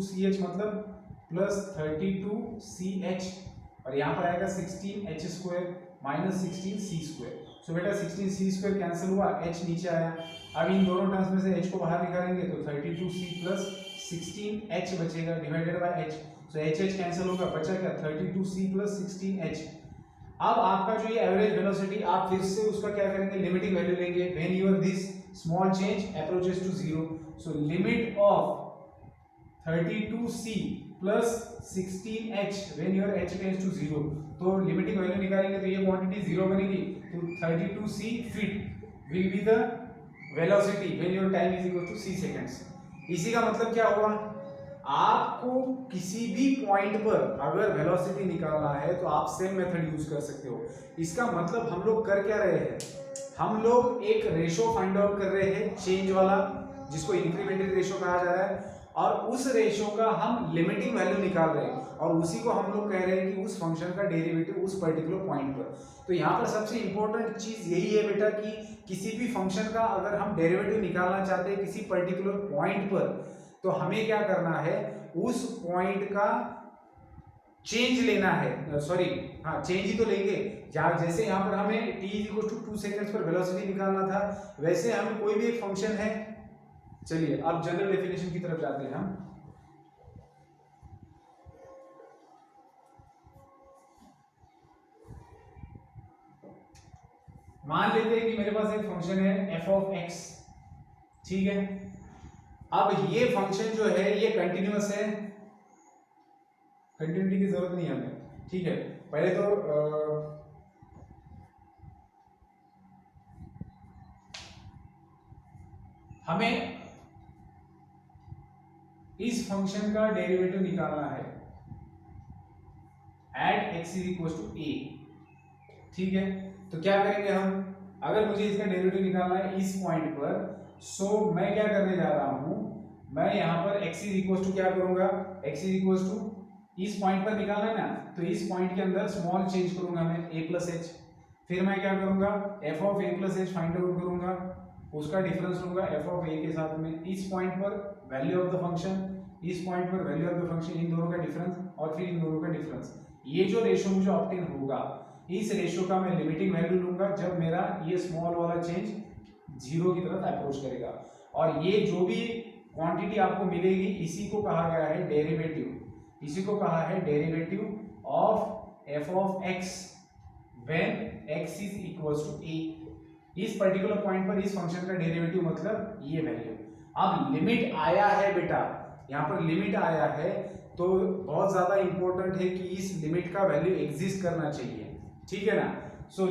[SPEAKER 1] सी एच मतलब प्लस 32 सी एच और यहाँ पर आएगा 16 H square minus 16 C square. सो बेटा 16 सी स्क्वायर कैंसिल हुआ, एच नीचे आया। अब इन दोनों टर्म्स में से एच को बाहर निकालेंगे तो 32 सी प्लस 16 एच बचेगा divided by H. So H H cancel होगा, बचा क्या 32 सी प्लस 16 एच। अब आपका जो ये एवरेज वेलोसिटी आप फिर से उसका क्या करेंगे, लिमिटिंग वैल्यू लेंगे when your this small change approaches to zero. So limit of 32c plus 16h when your h tends to zero, तो लिमिटिंग वैल्यू निकालेंगे तो ये क्वांटिटी जीरो बनेगी। तो 32c feet will be the velocity when your time is equal to c seconds. इसी का मतलब क्या हुआ, आपको किसी भी पॉइंट पर अगर वेलोसिटी निकालना है तो आप सेम मेथड यूज कर सकते हो। इसका मतलब हम लोग कर क्या रहे हैं, हम लोग एक रेशो फाइंड आउट कर रहे हैं चेंज वाला जिसको इंक्रीमेंटल रेशो कहा जा रहा है और उस रेशो का हम लिमिटिंग वैल्यू निकाल रहे हैं और उसी को हम लोग कह रहे हैं कि उस फंक्शन का डेरिवेटिव उस पर्टिकुलर पॉइंट पर। तो यहाँ पर सबसे इंपॉर्टेंट चीज यही है बेटा कि किसी भी फंक्शन का अगर हम डेरिवेटिव निकालना चाहते हैं किसी पर्टिकुलर पॉइंट पर तो हमें क्या करना है, उस पॉइंट का चेंज लेना है, सॉरी हाँ चेंज ही तो लेंगे। जैसे यहाँ पर हमें t इक्वल टू 2 सेकंड्स पर वेलोसिटी निकालना था वैसे हमें कोई भी एक फंक्शन है। चलिए अब जनरल डेफिनेशन की तरफ जाते हैं हम। मान लेते हैं कि मेरे पास एक फंक्शन है f ऑफ x, ठीक है। अब ये फंक्शन जो है ये कंटिन्यूअस है, कंटिन्यूटी की जरूरत नहीं है हमें, ठीक है। पहले तो हमें इस फंक्शन का डेरिवेटिव निकालना है at x is equal to A. ठीक है, तो क्या करेंगे हम, अगर मुझे इसका डेरिवेटिव निकालना है इस पॉइंट पर, सो मैं क्या करने जा रहा हूं, मैं यहाँ पर x इज इक्वल टू क्या करूंगा, x इज इक्वल टू इस पॉइंट पर निकालना है ना, तो इस पॉइंट के अंदर स्मॉल चेंज करूंगा मैं a प्लस एच, फिर मैं क्या करूंगा f of a plus H find out करूंगा, उसका डिफरेंस लूंगा f ऑफ a के साथ में, इस पॉइंट पर वैल्यू ऑफ द फंक्शन, इस पॉइंट पर वैल्यू ऑफ द फंक्शन, इन दोनों का डिफरेंस और फिर इन दोनों का डिफरेंस। ये जो रेशियो मुझे ऑब्टेन होगा, इस रेशियो का मैं लिमिटिंग वैल्यू लूंगा जब मेरा ये स्मॉल वाला चेंज जीरो की तरफ अप्रोच करेगा। और ये जो भी क्वांटिटी आपको मिलेगी इसी को कहा गया है डेरिवेटिव, इसी को कहा है derivative of F of X when X is equals to A. इस पर्टिकुलर पॉइंट पर इस फंक्शन का डेरिवेटिव मतलब ये वैल्यू। अब लिमिट आया है बेटा, यहाँ पर लिमिट आया है, तो बहुत ज्यादा इंपॉर्टेंट है कि इस लिमिट का वैल्यू एग्जिस्ट करना चाहिए, ठीक है ना। सो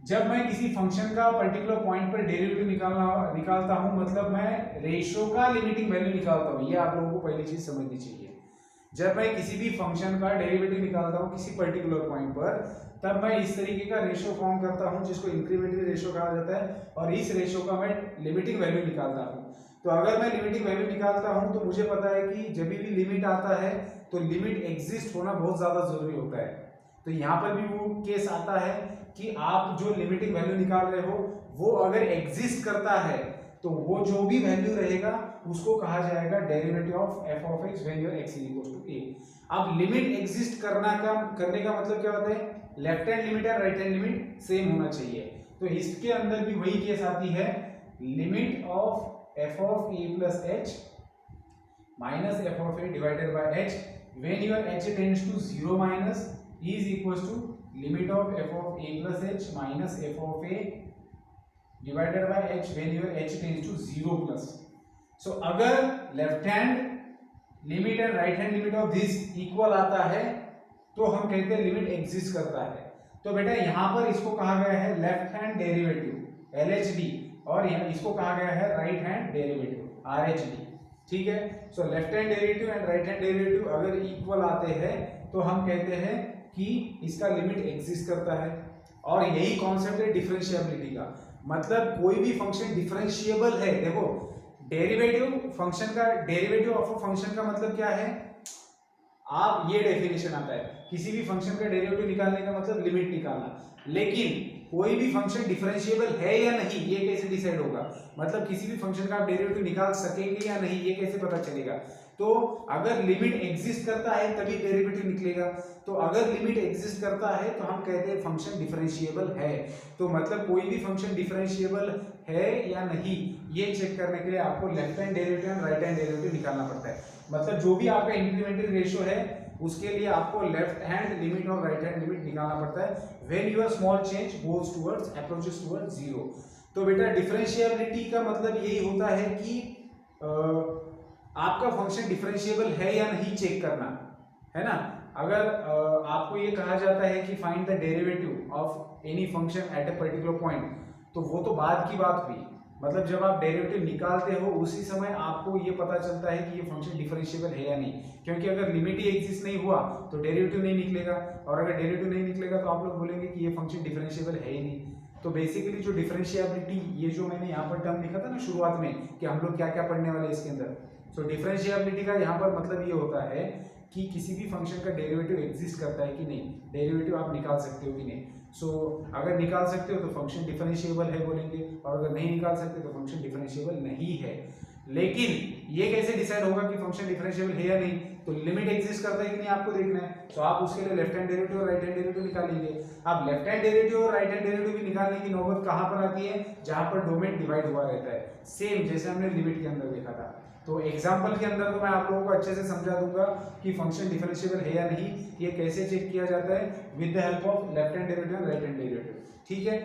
[SPEAKER 1] जब मैं किसी फंक्शन का पर्टिकुलर पॉइंट पर डेरिवेटिव निकालता हूं, मतलब मैं रेशियो का लिमिटिंग वैल्यू निकालता हूं, ये आप लोगों को पहली चीज समझनी चाहिए। जब मैं किसी भी फंक्शन का डेरिवेटिव निकालता हूं किसी पर्टिकुलर पॉइंट पर, तब मैं इस तरीके का रेशियो फॉर्म करता हूं जिसको इंक्रीमेंटल रेशियो कहा जाता है, और इस रेशियो का मैं लिमिटिंग वैल्यू निकालता हूं। तो अगर मैं लिमिटिंग वैल्यू निकालता हूं तो मुझे पता है कि जब भी लिमिट आता है तो लिमिट एग्जिस्ट होना बहुत ज्यादा जरूरी होता है। तो यहाँ पर भी वो केस आता है कि आप जो लिमिटिंग वैल्यू निकाल रहे हो वो अगर एग्जिस्ट करता है तो वो जो भी वैल्यू रहेगा उसको कहा जाएगा derivative of F of X when your X is equal to A. अब लिमिट एग्जिस्ट करने का मतलब क्या होता है, लेफ्ट हैंड लिमिट और राइट हैंड लिमिट सेम होना चाहिए। तो इसके अंदर भी वही केस आती है, limit of F of A plus H minus F of a divided by h when your h tends to 0 minus is equals to limit of f of a plus h minus f of a divided by h when your h tends to 0 plus. So अगर left hand limit and right hand limit of this equal आता है तो हम कहते हैं लिमिट एग्जिस्ट करता है। तो बेटा यहाँ पर इसको कहा गया है लेफ्ट हैंड डेरिवेटिव LHD, और यहाँ इसको कहा गया है राइट हैंड डेरिवेटिव RHD, ठीक है। So left hand derivative and right hand derivative अगर इक्वल आते हैं तो हम कहते हैं कि इसका लिमिट एग्जिस्ट करता है। और यही कॉन्सेप्ट है डिफरेंशिएबिलिटी का, मतलब कोई भी फंक्शन डिफरेंशिएबल है। देखो डेरिवेटिव फंक्शन का, डेरिवेटिव ऑफ अ फंक्शन का मतलब क्या है, आप ये डेफिनेशन आता है किसी भी फंक्शन का डेरिवेटिव निकालने का मतलब लिमिट निकालना। लेकिन कोई भी फंक्शन डिफरेंशिएबल है या नहीं ये कैसे डिसाइड होगा, मतलब किसी भी फंक्शन का आप डेरिवेटिव निकाल सकेंगे या नहीं ये कैसे पता चलेगा। तो अगर लिमिट एग्जिस्ट करता है तभी डेरिवेटिव निकलेगा। तो अगर लिमिट एग्जिस्ट करता है तो हम कहते हैं फंक्शन डिफरेंशिएबल है। तो मतलब कोई भी फंक्शन डिफरेंशिएबल है या नहीं ये चेक करने के लिए आपको left hand derivative and right hand derivative निकालना पड़ता है। मतलब जो भी आपका इंक्रीमेंटल रेशियो है उसके लिए आपको लेफ्ट हैंड लिमिट और राइट हैंड लिमिट निकालना पड़ता है when your small change goes towards approaches towards 0। तो बेटा डिफरेंशिएबिलिटी का मतलब यही होता है कि आपका फंक्शन डिफरेंशिएबल है या नहीं चेक करना, है ना। अगर आपको ये कहा जाता है कि find the derivative of any function at a particular point, तो वो तो बाद की बात हुई। मतलब जब आप डेरिवेटिव निकालते हो उसी समय आपको ये पता चलता है कि ये फंक्शन डिफरेंशिएबल है या नहीं, क्योंकि अगर लिमिट ही एग्जिस्ट नहीं हुआ तो डेरिवेटिव नहीं निकलेगा, और अगर डेरिवेटिव नहीं निकलेगा तो आप लोग बोलेंगे कि ये फंक्शन डिफरेंशिएबल है ही नहीं। तो बेसिकली जो डिफरेंशिएबिलिटी, ये जो मैंने यहाँ पर टर्म लिखा था ना शुरुआत में कि हम लोग क्या क्या पढ़ने वाले इसके अंदर, सो डिफरेंशिएबिलिटी का यहाँ पर मतलब ये होता है कि किसी भी फंक्शन का डेरिवेटिव एग्जिस्ट करता है कि नहीं, डेरिवेटिव आप निकाल सकते हो कि नहीं। सो अगर निकाल सकते हो तो फंक्शन डिफरेंशिएबल है बोलेंगे, और अगर नहीं निकाल सकते तो फंक्शन डिफरेंशिएबल नहीं है। लेकिन ये कैसे डिसाइड होगा कि फंक्शन डिफरेंशिएबल है या नहीं, तो लिमिट एग्जिस्ट करता है कि नहीं आपको देखना है। तो आप उसके लिए लेफ्ट हैंड डेरिवेटिव और राइट हैंड डेरिवेटिव निकालेंगे। अब लेफ्ट हैंड डेरिवेटिव और राइट हैंड डेरिवेटिव भी निकालने की नौबत कहाँ पर आती है, जहां पर डोमेन डिवाइड हुआ रहता है, सेम जैसे हमने लिमिट के अंदर देखा था। तो एग्जाम्पल के अंदर तो मैं आप लोगों को अच्छे से समझा दूंगा कि फंक्शन डिफरेंशिएबल है या नहीं ये कैसे चेक किया जाता है with the help of left hand derivative और राइट हैंड डेरिवेटिव, ठीक है।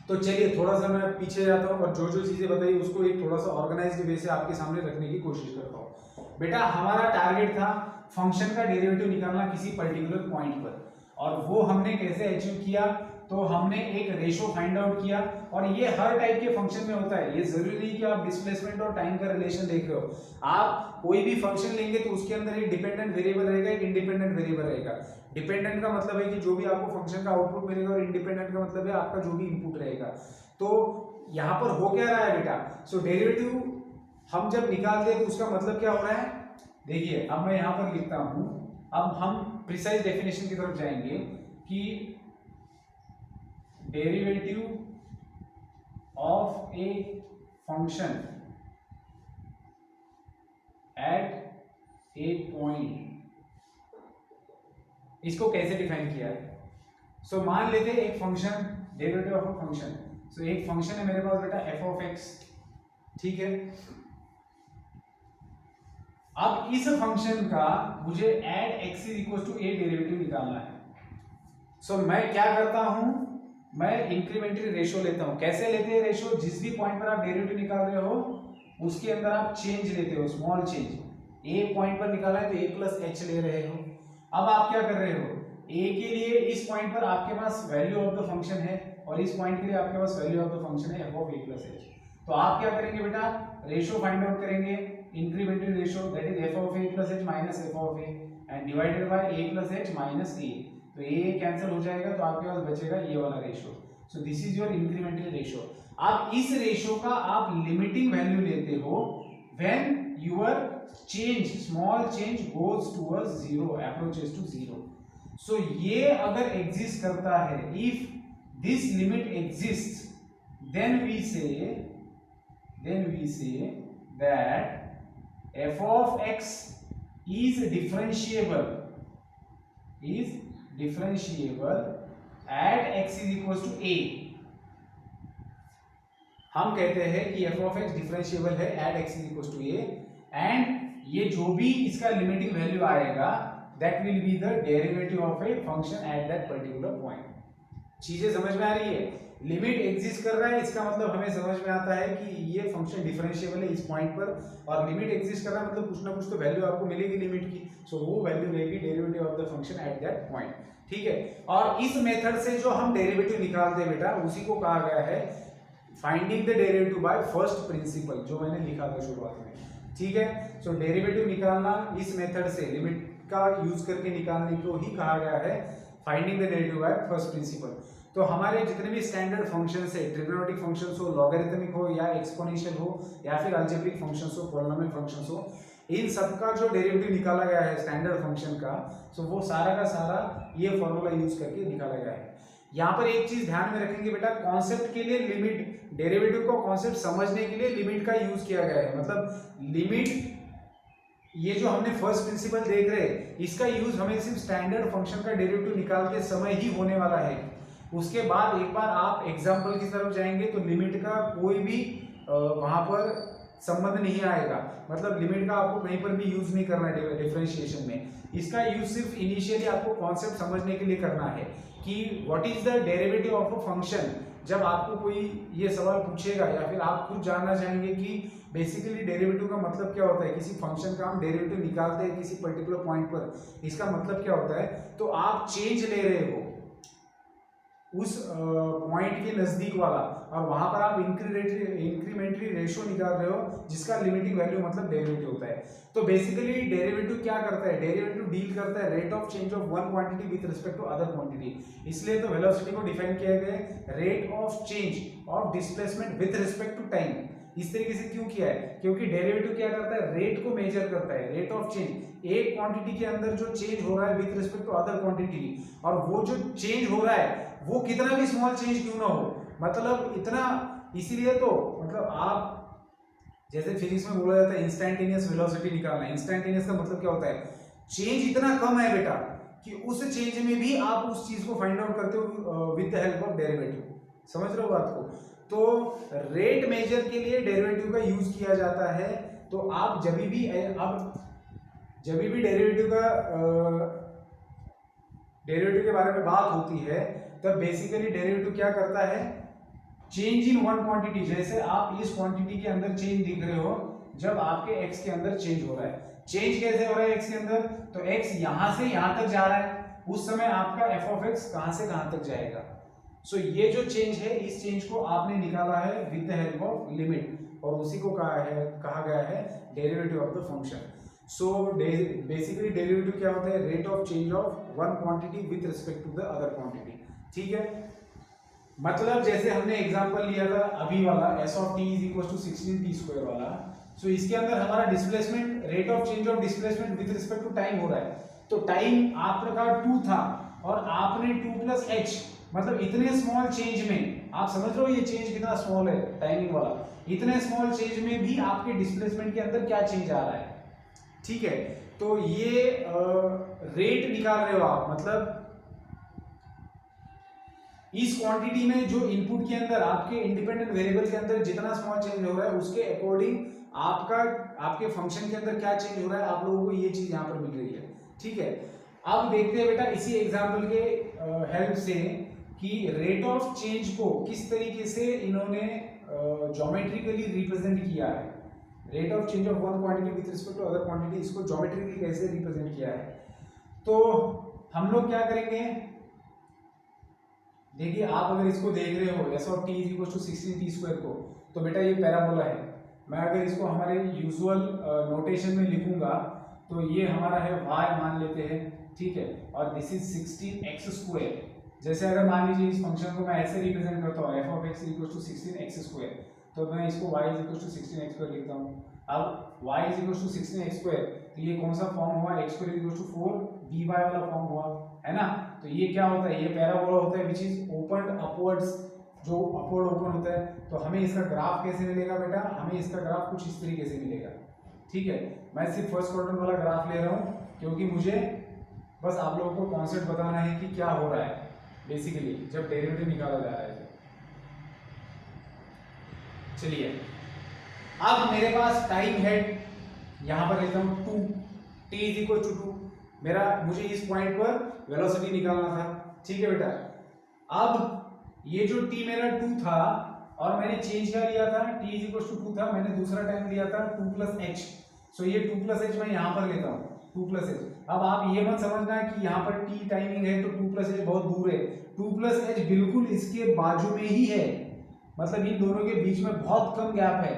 [SPEAKER 1] तो चलिए थोड़ा सा मैं पीछे जाता हूँ और जो जो चीजें बताई उसको एक थोड़ा सा ऑर्गेनाइज्ड वे से आपके सामने रखने की कोशिश करता हूँ। बेटा हमारा टारगेट था फंक्शन का डेरिवेटिव निकालना किसी पर्टिकुलर पॉइंट पर, और वो हमने कैसे अचीव किया, तो हमने एक रेशो फाइंड आउट किया, और ये हर टाइप के फंक्शन में होता है। ये जरूरी नहीं कि आप डिस्प्लेसमेंट और टाइम का रिलेशन देख रहे हो। आप कोई भी फंक्शन लेंगे तो उसके अंदर एक डिपेंडेंट वेरिएबल रहेगा, एक इंडिपेंडेंट वेरिएबल रहेगा। डिपेंडेंट का मतलब है कि जो भी आपको फंक्शन का आउटपुट मिलेगा, और इंडिपेंडेंट का मतलब है आपका जो भी इनपुट रहेगा। तो यहाँ पर हो क्या रहा है बेटा, सो डेरिवेटिव हम जब निकालते हैं तो उसका मतलब क्या हो रहा है, देखिए अब मैं यहाँ पर लिखता हूँ। अब हम प्रिसाइज डेफिनेशन की तरफ जाएंगे कि derivative of a function at A point, इसको कैसे डिफाइन किया है। सो मान लेते हैं एक function, derivative of a function. So एक फंक्शन है मेरे पास बेटा एफ ऑफ एक्स, ठीक है। अब इस फंक्शन का मुझे at x is equal to a derivative निकालना है। सो मैं क्या करता हूं, मैं इंक्रीमेंटरी रेशो लेता हूं। कैसे लेते हैं रेशो, जिस भी पॉइंट पर आप डेरिवेटिव निकाल रहे हो उसके अंदर आप चेंज लेते हो, स्मॉल चेंज। ए पॉइंट पर निकाला है तो ए प्लस एच ले रहे हो। अब आप क्या कर रहे हो, ए के लिए इस पॉइंट पर आपके पास वैल्यू ऑफ द फंक्शन है, और इस पॉइंट के लिए आपके पास वैल्यू ऑफ द फंक्शन है F of A plus H. तो आप क्या करेंगे बेटा, रेशो फाइंड आउट करेंगे, incrementary ratio, that is F of A plus H minus F of A and divided by A plus H minus A. तो ए कैंसिल हो जाएगा, तो आपके पास बचेगा ये वाला ratio. So this is your incrementary ratio. अब इस रेशो का आप लिमिटिंग वैल्यू लेते हो when your change, small change goes towards zero, approaches to zero. So ये अगर एग्जिस्ट करता है, if this limit exists, then we say that f of x is differentiable at x is equals to a। हम कहते हैं कि f of x डिफरेंशिएबल है at x is equals to a, and ये जो भी इसका लिमिटिंग वैल्यू आएगा that will be the derivative of a function at that particular point। चीजें समझ में आ रही है, लिमिट एग्जिस्ट कर रहा है, इसका मतलब हमें समझ में आता है कि ये फंक्शन डिफरेंशिएबल है इस पॉइंट पर, और लिमिट एग्जिस्ट कर रहा है मतलब कुछ ना कुछ तो वैल्यू आपको मिलेगी लिमिट की। सो वो वैल्यू रहेगी derivative of the function at that point, ठीक है। और इस मेथड से जो हम डेरिवेटिव निकालते हैं बेटा, उसी को कहा गया है finding the derivative by first principal, जो मैंने लिखा था शुरुआत में, ठीक है। सो डेरिवेटिव निकालना इस मेथड से, लिमिट का यूज करके निकालने को ही कहा गया है finding the derivative by first principal. तो हमारे जितने भी स्टैंडर्ड फंक्शंस है, ट्रिग्नोमेट्रिक फंक्शंस हो, लॉगरिथमिक हो, या एक्सपोनेंशियल हो, या फिर अलजेब्रिक फंक्शंस हो, पॉलिनोमियल फंक्शंस हो, इन सब का जो डेरिवेटिव निकाला गया है स्टैंडर्ड फंक्शन का, सो वो सारा का सारा ये फॉर्मूला यूज करके निकाला गया है। यहाँ पर एक चीज ध्यान में रखेंगे बेटा, कॉन्सेप्ट के लिए लिमिट, डेरिवेटिव को कॉन्सेप्ट समझने के लिए लिमिट का यूज किया गया है। मतलब लिमिट, ये जो हमने फर्स्ट प्रिंसिपल देख रहे हैं, इसका यूज हमें सिर्फ स्टैंडर्ड फंक्शन का डेरिवेटिव निकालते समय ही होने वाला है। उसके बाद एक बार आप एग्जाम्पल की तरफ जाएंगे तो लिमिट का कोई भी वहां पर संबंध नहीं आएगा, मतलब लिमिट का आपको कहीं पर भी यूज नहीं करना है डिफरेंशिएशन में। इसका यूज सिर्फ इनिशियली आपको कॉन्सेप्ट समझने के लिए करना है कि what is the derivative of a function. जब आपको कोई ये सवाल पूछेगा या फिर आप खुद जानना चाहेंगे कि बेसिकली डेरिवेटिव का मतलब क्या होता है, किसी फंक्शन का हम डेरिवेटिव निकालते हैं किसी पर्टिकुलर पॉइंट पर, इसका मतलब क्या होता है, तो आप चेंज ले रहे हो उस पॉइंट के नजदीक वाला, और वहां पर आप इंक्रीमेंटरी रेशो निकाल रहे हो जिसका लिमिटिंग वैल्यू मतलब डेरिवेटिव होता है। तो बेसिकली डेरिवेटिव क्या करता है, डेरिवेटिव डील करता है rate of change of one quantity with respect to other quantity. इसलिए तो वेलोसिटी को डिफाइन किया गया है rate of change of displacement with respect to time. इस तरीके से क्यों किया है, क्योंकि डेरिवेटिव क्या करता है, रेट को मेजर करता है, रेट ऑफ चेंज, एक क्वांटिटी के अंदर जो चेंज हो रहा है with respect to other quantity, और वो जो चेंज हो रहा है वो कितना भी स्मॉल चेंज क्यों ना हो, मतलब इतना, इसीलिए तो मतलब आप जैसे फिजिक्स में बोला जाता है इंस्टैंटेनियस वेलोसिटी निकालना। इंस्टैंटेनियस का मतलब क्या होता है, चेंज इतना कम है बेटा कि उस चेंज में भी आप उस चीज को फाइंड आउट करते हो with the help of derivative. समझ रहे हो बात को। तो रेट मेजर के लिए डेरिवेटिव का यूज किया जाता है। तो आप जब भी डेरिवेटिव के बारे में बात होती है तब बेसिकली डेरिवेटिव क्या करता है, चेंज इन वन क्वांटिटी, जैसे आप इस क्वांटिटी के अंदर चेंज दिख रहे हो, जब आपके x के अंदर चेंज हो रहा है, चेंज कैसे हो रहा है x के अंदर, तो x यहां से यहां तक जा रहा है, उस समय आपका f of x कहां से कहां तक जाएगा, सो ये जो चेंज है, इस चेंज को आपने निकाला है with the help of limit, और उसी को कहा गया है derivative of the function. So basically derivative क्या होता है? Rate of change of one quantity with respect to the other quantity. ठीक है, मतलब जैसे हमने एग्जांपल लिया था अभी वाला s of t is equal to 16t² वाला। सो इसके अंदर हमारा displacement, rate of change of displacement with respect to time हो रहा है। तो टाइम आपका 2 था और आपने 2 प्लस h, मतलब इतने स्मॉल चेंज में, आप समझ रहे हो ये चेंज कितना स्मॉल है टाइमिंग वाला, इतने स्मॉल चेंज में भी आपके डिस्प्लेसमेंट के अंदर क्या चेंज आ रहा है। ठीक है, तो ये रेट निकाल रहे हो आप, मतलब इस क्वांटिटी में जो इनपुट के अंदर आपके इंडिपेंडेंट वेरिएबल के अंदर जितना स्मॉल चेंज हो रहा है उसके अकॉर्डिंग आपके फंक्शन के अंदर क्या चेंज हो रहा है, आप लोगों को ये चीज यहाँ पर मिल रही है। ठीक है, अब देखते हैं बेटा इसी एग्जांपल के हेल्प से कि रेट ऑफ चेंज को किस तरीके से इन्होंने ज्योमेट्रिकली रिप्रेजेंट किया है। Rate of change of one quantity with respect to other quantity, इसको ज्योमेट्रिकली कैसे रिप्रेजेंट किया है। तो हम लोग क्या करेंगे, देखिए आप अगर इसको देख रहे हो s of t is equal to 16t² को, तो बेटा ये पैराबोला है। मैं अगर इसको हमारे यूजुअल नोटेशन में लिखूंगा तो ये हमारा है y मान लेते हैं। ठीक है, और दिस इज 16x²। जैसे अगर मान लीजिए इस फंक्शन को मैं ऐसे रिप्रेजेंट करता हूँ f of x is equal to 16x², तो मैं इसको y is equal to 16x² लिखता हूँ। अब y is equal to 16x², तो ये कौन सा फॉर्म हुआ, x² is equal to 4by वाला फॉर्म हुआ है ना। तो ये क्या होता है, ये पैराबोला होता है विच इज ओपन अपवर्ड्स, जो अपवर्ड ओपन होता है। तो हमें इसका ग्राफ कैसे मिलेगा बेटा, हमें इसका ग्राफ कुछ इस तरीके से मिलेगा। ठीक है, मैं सिर्फ फर्स्ट क्वाड्रेंट वाला ग्राफ ले रहा हूँ क्योंकि मुझे बस आप लोगों को कॉन्सेप्ट बताना है कि क्या हो रहा है बेसिकली जब डेरिवेटिव निकाला जा रहा है। चलिए, अब मेरे पास टाइम है, यहां पर लेता हूं 2, t इज इक्वल टू 2। मुझे इस पॉइंट पर वेलोसिटी निकालना था। ठीक है बेटा, अब ये जो t मेरा 2 था और मैंने चेंज क्या लिया था, t इज इक्वल टू 2 था, मैंने दूसरा टाइम लिया था 2 प्लस h। सो ये 2 प्लस h मैं यहां पर लेता हूं, 2 प्लस h। अब आप ये मत समझना कि यहाँ पर t टाइमिंग है तो 2 प्लस h बहुत दूर है। 2 प्लस h बिल्कुल इसके बाजू में ही है, मतलब इन दोनों के बीच में बहुत कम गैप है,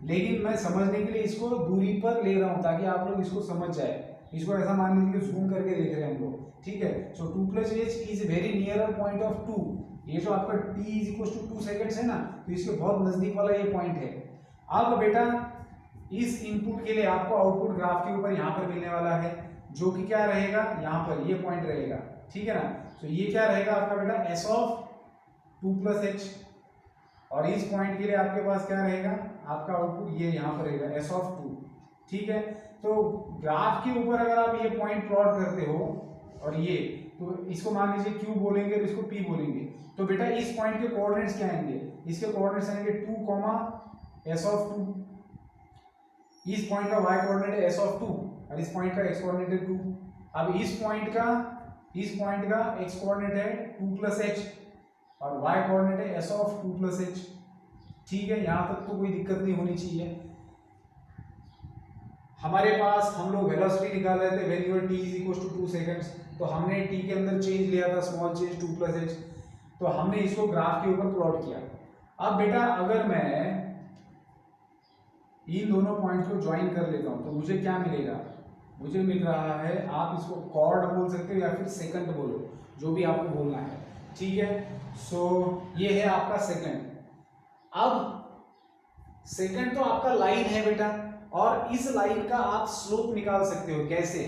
[SPEAKER 1] लेकिन मैं समझने के लिए इसको दूरी पर ले रहा हूं ताकि आप लोग इसको समझ जाए। इसको ऐसा मान लीजिए जूम करके देख रहे हैं हम लोग। ठीक है, so 2 plus h is very near point of 2। ये जो आपका t is equal to 2 seconds है ना, तो इसके बहुत नजदीक वाला ये पॉइंट है। अब बेटा इस इनपुट के लिए आपको आउटपुट ग्राफ के ऊपर यहाँ पर मिलने वाला है, जो कि क्या रहेगा, यहाँ पर ये पॉइंट रहेगा। ठीक है ना, तो ये क्या रहेगा आपका बेटा s ऑफ 2 प्लस h, और इस पॉइंट के लिए आपके पास क्या रहेगा, आपका आउटपुट ये यहाँ पर रहेगा s ऑफ 2। ठीक है, तो ग्राफ के ऊपर अगर आप ये पॉइंट प्लॉट करते हो और ये, तो इसको मान लीजिए q बोलेंगे और इसको p बोलेंगे, तो बेटा इस पॉइंट के कोऑर्डिनेट्स क्या आएंगे, इसके कोऑर्डिनेट्स आएंगे 2, s ऑफ 2। इस पॉइंट का y कोऑर्डिनेट है s ऑफ 2 और इस पॉइंट का x कोऑर्डिनेट है 2। अब इस पॉइंट का x कोऑर्डिनेट है 2 प्लस h और y कोऑर्डिनेट है s ऑफ 2 प्लस h। ठीक है, यहां तक तो कोई दिक्कत नहीं होनी चाहिए। हमारे पास हम लोग वेलोसिटी निकाल रहे थे when your t is equal to 2 seconds, तो हमने t के अंदर चेंज लिया था, स्मॉल चेंज 2 प्लस h, तो हमने इसको ग्राफ के ऊपर प्लॉट किया। अब बेटा अगर मैं इन दोनों पॉइंट्स को ज्वाइन कर लेता हूं तो मुझे क्या मिलेगा, मुझे मिल रहा है, आप इसको कॉर्ड बोल सकते हो या फिर सेकंड बोलो, जो भी आपको बोलना है। ठीक है, सो ये है आपका सेकंड। अब सेकंड तो आपका लाइन है बेटा, और इस लाइन का आप स्लोप निकाल सकते हो। कैसे,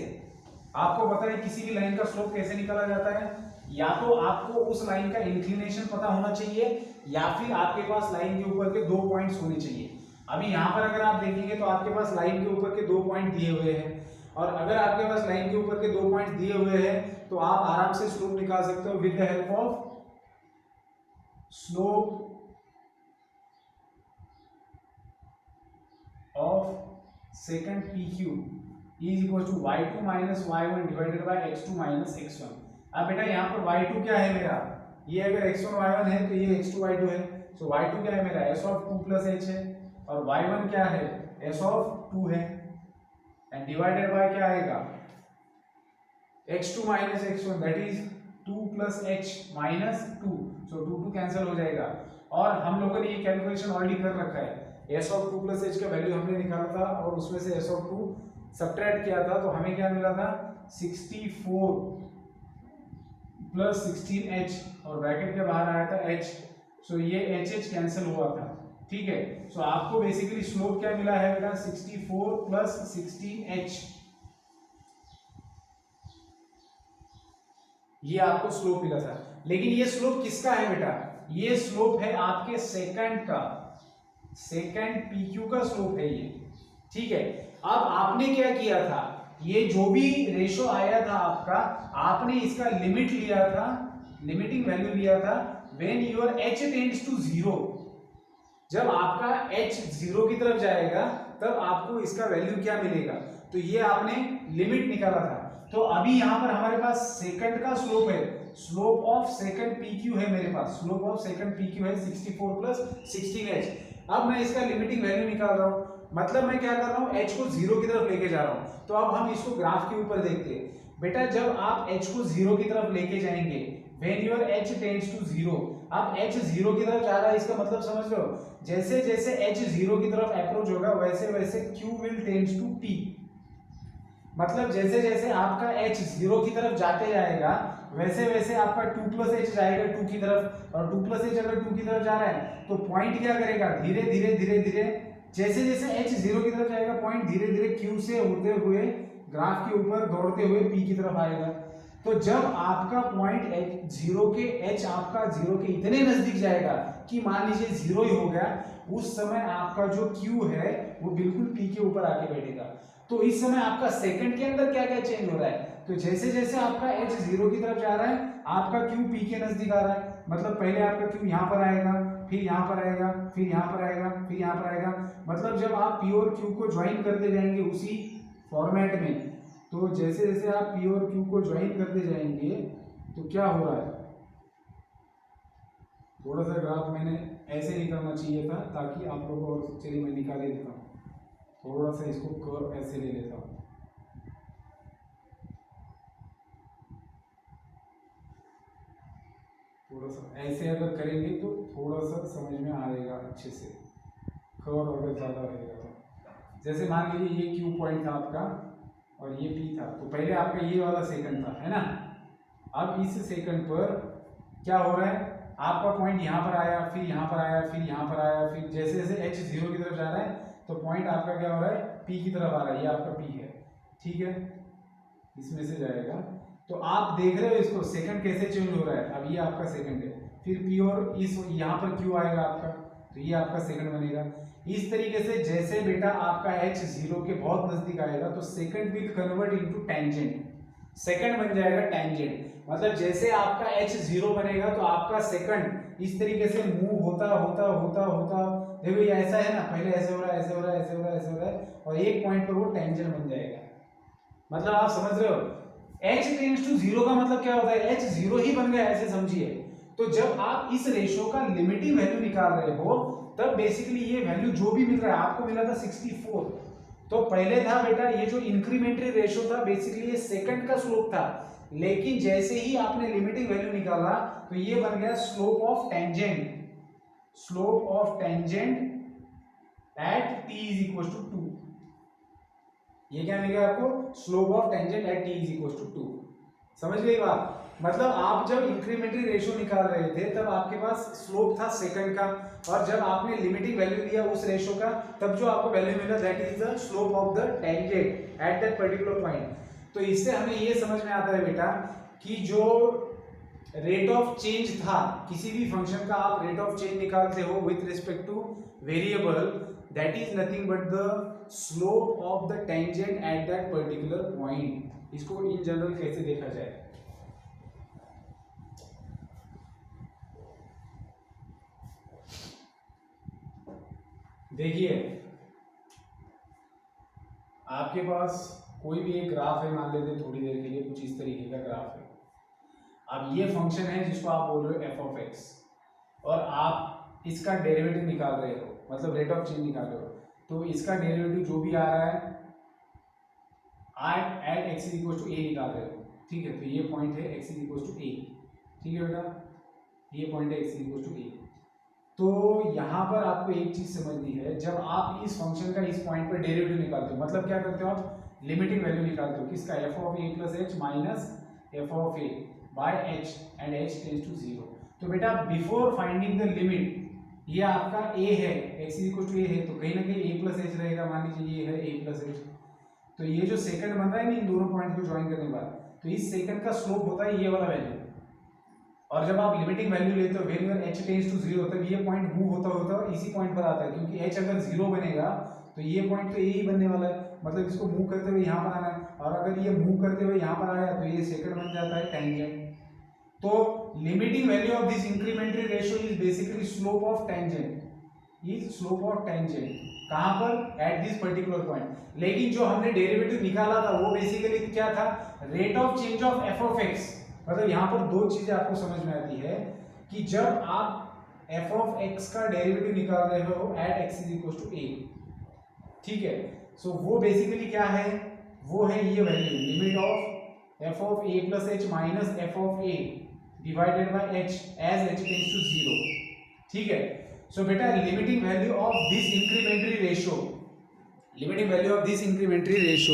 [SPEAKER 1] आपको पता है किसी भी लाइन का स्लोप कैसे निकाला जाता है, या तो आपको उस लाइन का इंक्लिनेशन पता होना चाहिए या फिर आपके पास लाइन के ऊपर के 2 पॉइंट्स होने चाहिए। अभी यहाँ पर अगर आप देखेंगे तो आपके पास लाइन के ऊपर के 2 पॉइंट दिए हुए हैं, और अगर आपके पास लाइन के ऊपर के 2 पॉइंट दिए हुए हैं तो आप आराम से स्लोप निकाल सकते हो with the help of slope of secant PQ is equal to y2 minus y1 divided by x2 minus x1। अब बेटा यहाँ पर y2 क्या है मेरा, ये अगर x1 y1 है तो ये x2 y2 है। सो y2 क्या है मेरा, s ऑफ 2 प्लस h है, और y1 क्या है, s ऑफ 2 है, एंड डिवाइडेड बाय क्या आएगा, x2 minus x1 that is 2 plus H minus 2, so 2 cancel हो जाएगा। और हम लोगों ने ये कैलकुलेशन ऑलरेडी कर रखा है, एस ऑफ 2 प्लस एच का वैल्यू हमने निकाला था और उसमें से एस ऑफ 2 सब्ट्रैक्ट किया था, तो हमें क्या मिला था 64 प्लस 16h और ब्रैकेट के बाहर आया था h, सो ये h कैंसिल हुआ था। ठीक है, सो आपको बेसिकली स्लोप क्या मिला है बेटा 64 प्लस 16h, ये आपको स्लोप मिला था। लेकिन ये स्लोप किसका है बेटा, ये स्लोप है आपके सेकंड का, सेकंड PQ का स्लोप है ये। ठीक है, अब आपने क्या किया था, ये जो भी रेशो आया था आपका, आपने इसका लिमिट लिया था, लिमिटिंग वैल्यू लिया था when your h tends to 0। जब आपका h 0 की तरफ जाएगा तब आपको इसका वैल्यू क्या मिलेगा, तो ये आपने लिमिट निकाला था। तो अभी यहां पर हमारे पास सेकंड का स्लोप है, स्लोप ऑफ सेकंड PQ है मेरे पास, स्लोप ऑफ सेकंड PQ है 64 प्लस 16h। अब मैं इसका लिमिटिंग वैल्यू निकाल रहा हूं, मतलब मैं क्या कर रहा हूं, h को 0 की तरफ लेके जा रहा हूं। तो अब हम इसको ग्राफ के ऊपर देखते हैं। बेटा जब आप h को 0 की तरफ लेके जाएंगे, when your h tends to 0, अब h 0 की तरफ जा रहा है, इसका मतलब समझ लो, जैसे जैसे h 0 की तरफ अप्रोच होगा वैसे वैसे q will tends to p, मतलब जैसे जैसे आपका h 0 की तरफ जाते जाएगा वैसे वैसे आपका 2 प्लस एच जाएगा 2 की तरफ, और 2 प्लस एच अगर 2 की तरफ जा रहा है तो पॉइंट क्या करेगा, धीरे धीरे धीरे धीरे जैसे जैसे h 0 की तरफ जाएगा पॉइंट धीरे धीरे q से होते हुए ग्राफ के ऊपर दौड़ते हुए p की तरफ आएगा। तो जब आपका पॉइंट h आपका 0 के इतने नजदीक जाएगा कि मान लीजिए 0 ही हो गया, उस समय आपका जो q है वो बिल्कुल p के ऊपर आके बैठेगा। तो इस समय आपका सेकंड के अंदर क्या क्या चेंज हो रहा है, तो जैसे जैसे आपका h 0 की तरफ जा रहा है आपका q p के नजदीक आ रहा है, मतलब पहले आपका q यहाँ पर आएगा, फिर यहाँ पर आएगा, फिर यहाँ पर आएगा, फिर यहाँ पर आएगा। मतलब जब आप p और q को ज्वाइन करते जाएंगे उसी फॉर्मेट में, तो जैसे जैसे आप p और q को ज्वाइन करते जाएंगे तो क्या हो रहा है, थोड़ा सा ग्राफ मैंने ऐसे निकालना चाहिए था ताकि आप लोगों को, और चलिए मैं निकाल देता हूँ, थोड़ा सा इसको कर्व ऐसे ले लेता हूँ। थोड़ा सा ऐसे अगर करेंगे तो थोड़ा सा समझ में आएगा अच्छे से, कर्व अगर ज़्यादा रहेगा तो। जैसे मान लीजिए ये Q पॉइंट था आपका और ये P था, तो पहले आपका ये वाला सेकंड था, है ना। अब इस सेकंड पर क्या हो रहा है, आपका पॉइंट यहाँ पर आया, फिर यहाँ पर आया, फिर यहाँ पर आया, फिर जैसे जैसे h 0 की तरफ जा रहा है तो पॉइंट आपका क्या हो रहा है, P की तरफ आ रहा है, ये आपका P है। ठीक है, इसमें से जाएगा, तो आप देख रहे हो इसको सेकंड कैसे चेंज हो रहा है। अब ये आपका सेकंड है, फिर P और इस यहाँ पर Q आएगा आपका, तो ये आपका सेकंड बनेगा। इस तरीके से जैसे बेटा आपका h 0 के बहुत नजदीक आएगा तो second will convert into tangent, second बन जाएगा टेंजेंट। मतलब जैसे आपका h 0 बनेगा तो आपका सेकंड इस तरीके से मूव होता होता होता होता, देखो ये ऐसा है ना, पहले ऐसे हो रहा है, ऐसे हो रहा है, ऐसे हो रहा है, ऐसे हो रहा है, और एक पॉइंट पर वो टेंजेंट बन जाएगा। मतलब आप समझ रहे हो, h टेंड्स टू 0 का मतलब क्या होता है, h 0 ही बन गया, ऐसे समझिए। तो जब आप इस रेशो का लिमिटिंग वैल्यू निकाल रहे हो तब बेसिकली ये वैल्यू जो भी मिल रहा है, आपको मिला था 64, तो पहले था बेटा ये जो इंक्रीमेंटरी रेशो था बेसिकली ये सेकंड का स्लोप था, लेकिन जैसे ही आपने लिमिटिंग वैल्यू निकाला तो ये बन गया slope of tangent, slope of tangent at t is equal to 2। ये क्या मिल गया आपको, slope of tangent at t is equal to 2। समझ गई बात, मतलब आप जब इंक्रीमेंटरी रेशियो निकाल रहे थे तब आपके पास स्लोप था सेकंड का, और जब आपने लिमिटिंग वैल्यू दिया उस रेशियो का तब जो आपको वैल्यू मिला that is the slope of the tangent at that particular point. तो इससे हमें ये समझ में आता है बेटा कि जो रेट ऑफ चेंज था किसी भी फंक्शन का, आप रेट ऑफ चेंज निकालते हो with respect two variable, that is nothing but the slope of the tangent at that particular point. इसको इन जनरल कैसे देखा जाए, देखिए आपके पास कोई भी एक ग्राफ है, मान लेते थोड़ी देर के लिए कुछ इस तरीके का ग्राफ है। अब ये फंक्शन है जिसको आप बोल रहे हो एफ ऑफ एक्स, और आप इसका डेरिवेटिव निकाल रहे हो, मतलब रेट ऑफ चेंज निकाल रहे हो, तो इसका डेरिवेटिव जो भी आ रहा है at x is equal to A निकाल रहे हो।
[SPEAKER 2] ठीक है, तो ये पॉइंट है x is equal to a, ठीक है बेटा, ये पॉइंट है x is equal to a। तो यहाँ पर आपको एक चीज समझनी है, जब आप इस फंक्शन का इस पॉइंट पर डेरिवेटिव निकालते हो, मतलब क्या करते हो आप, लिमिटिंग वैल्यू निकालते हो किसका, f of a plus H minus f of a by h and h tends to 0। तो बेटा बिफोर फाइंडिंग द लिमिट, ये आपका a है, x is equal to a है, तो कहीं ना कहीं a प्लस एच रहेगा, मान लीजिए ये है a प्लस एच। तो ये जो सेकंड बन रहा है ना इन दोनों पॉइंट को ज्वाइन करने के बाद, तो इस सेकंड का स्लोप होता है ये वाला वैल्यू। और जब आप लिमिटिंग वैल्यू लेते हो when your h tends to 0, तब ये पॉइंट मूव होता होता इसी पॉइंट पर आता है, क्योंकि h अगर 0 बनेगा तो ये पॉइंट तो यही बनने वाला है, मतलब इसको मूव करते हुए यहाँ पर आना है, और अगर ये मूव करते हुए यहाँ पर आया तो ये सेकंड बन जाता है टेंजेंट। तो limiting value of this incrementary ratio is basically slope of tangent, is slope of tangent, कहां पर, एट दिस पर्टिकुलर पॉइंट। लेकिन जो हमने डेरिवेटिव निकाला था वो बेसिकली क्या था, rate of change of f of x। मतलब यहाँ पर दो चीजें आपको समझ में आती है कि जब आप f ऑफ x का डेरिवेटिव निकाल रहे हो at x is equal to a, ठीक है, सो वो बेसिकली क्या है, वो है ये value limit of f of a plus h minus f of a divided by h as h tends to 0, ठीक है। सो बेटा limiting value of this incrementary ratio, limiting value of this incrementary ratio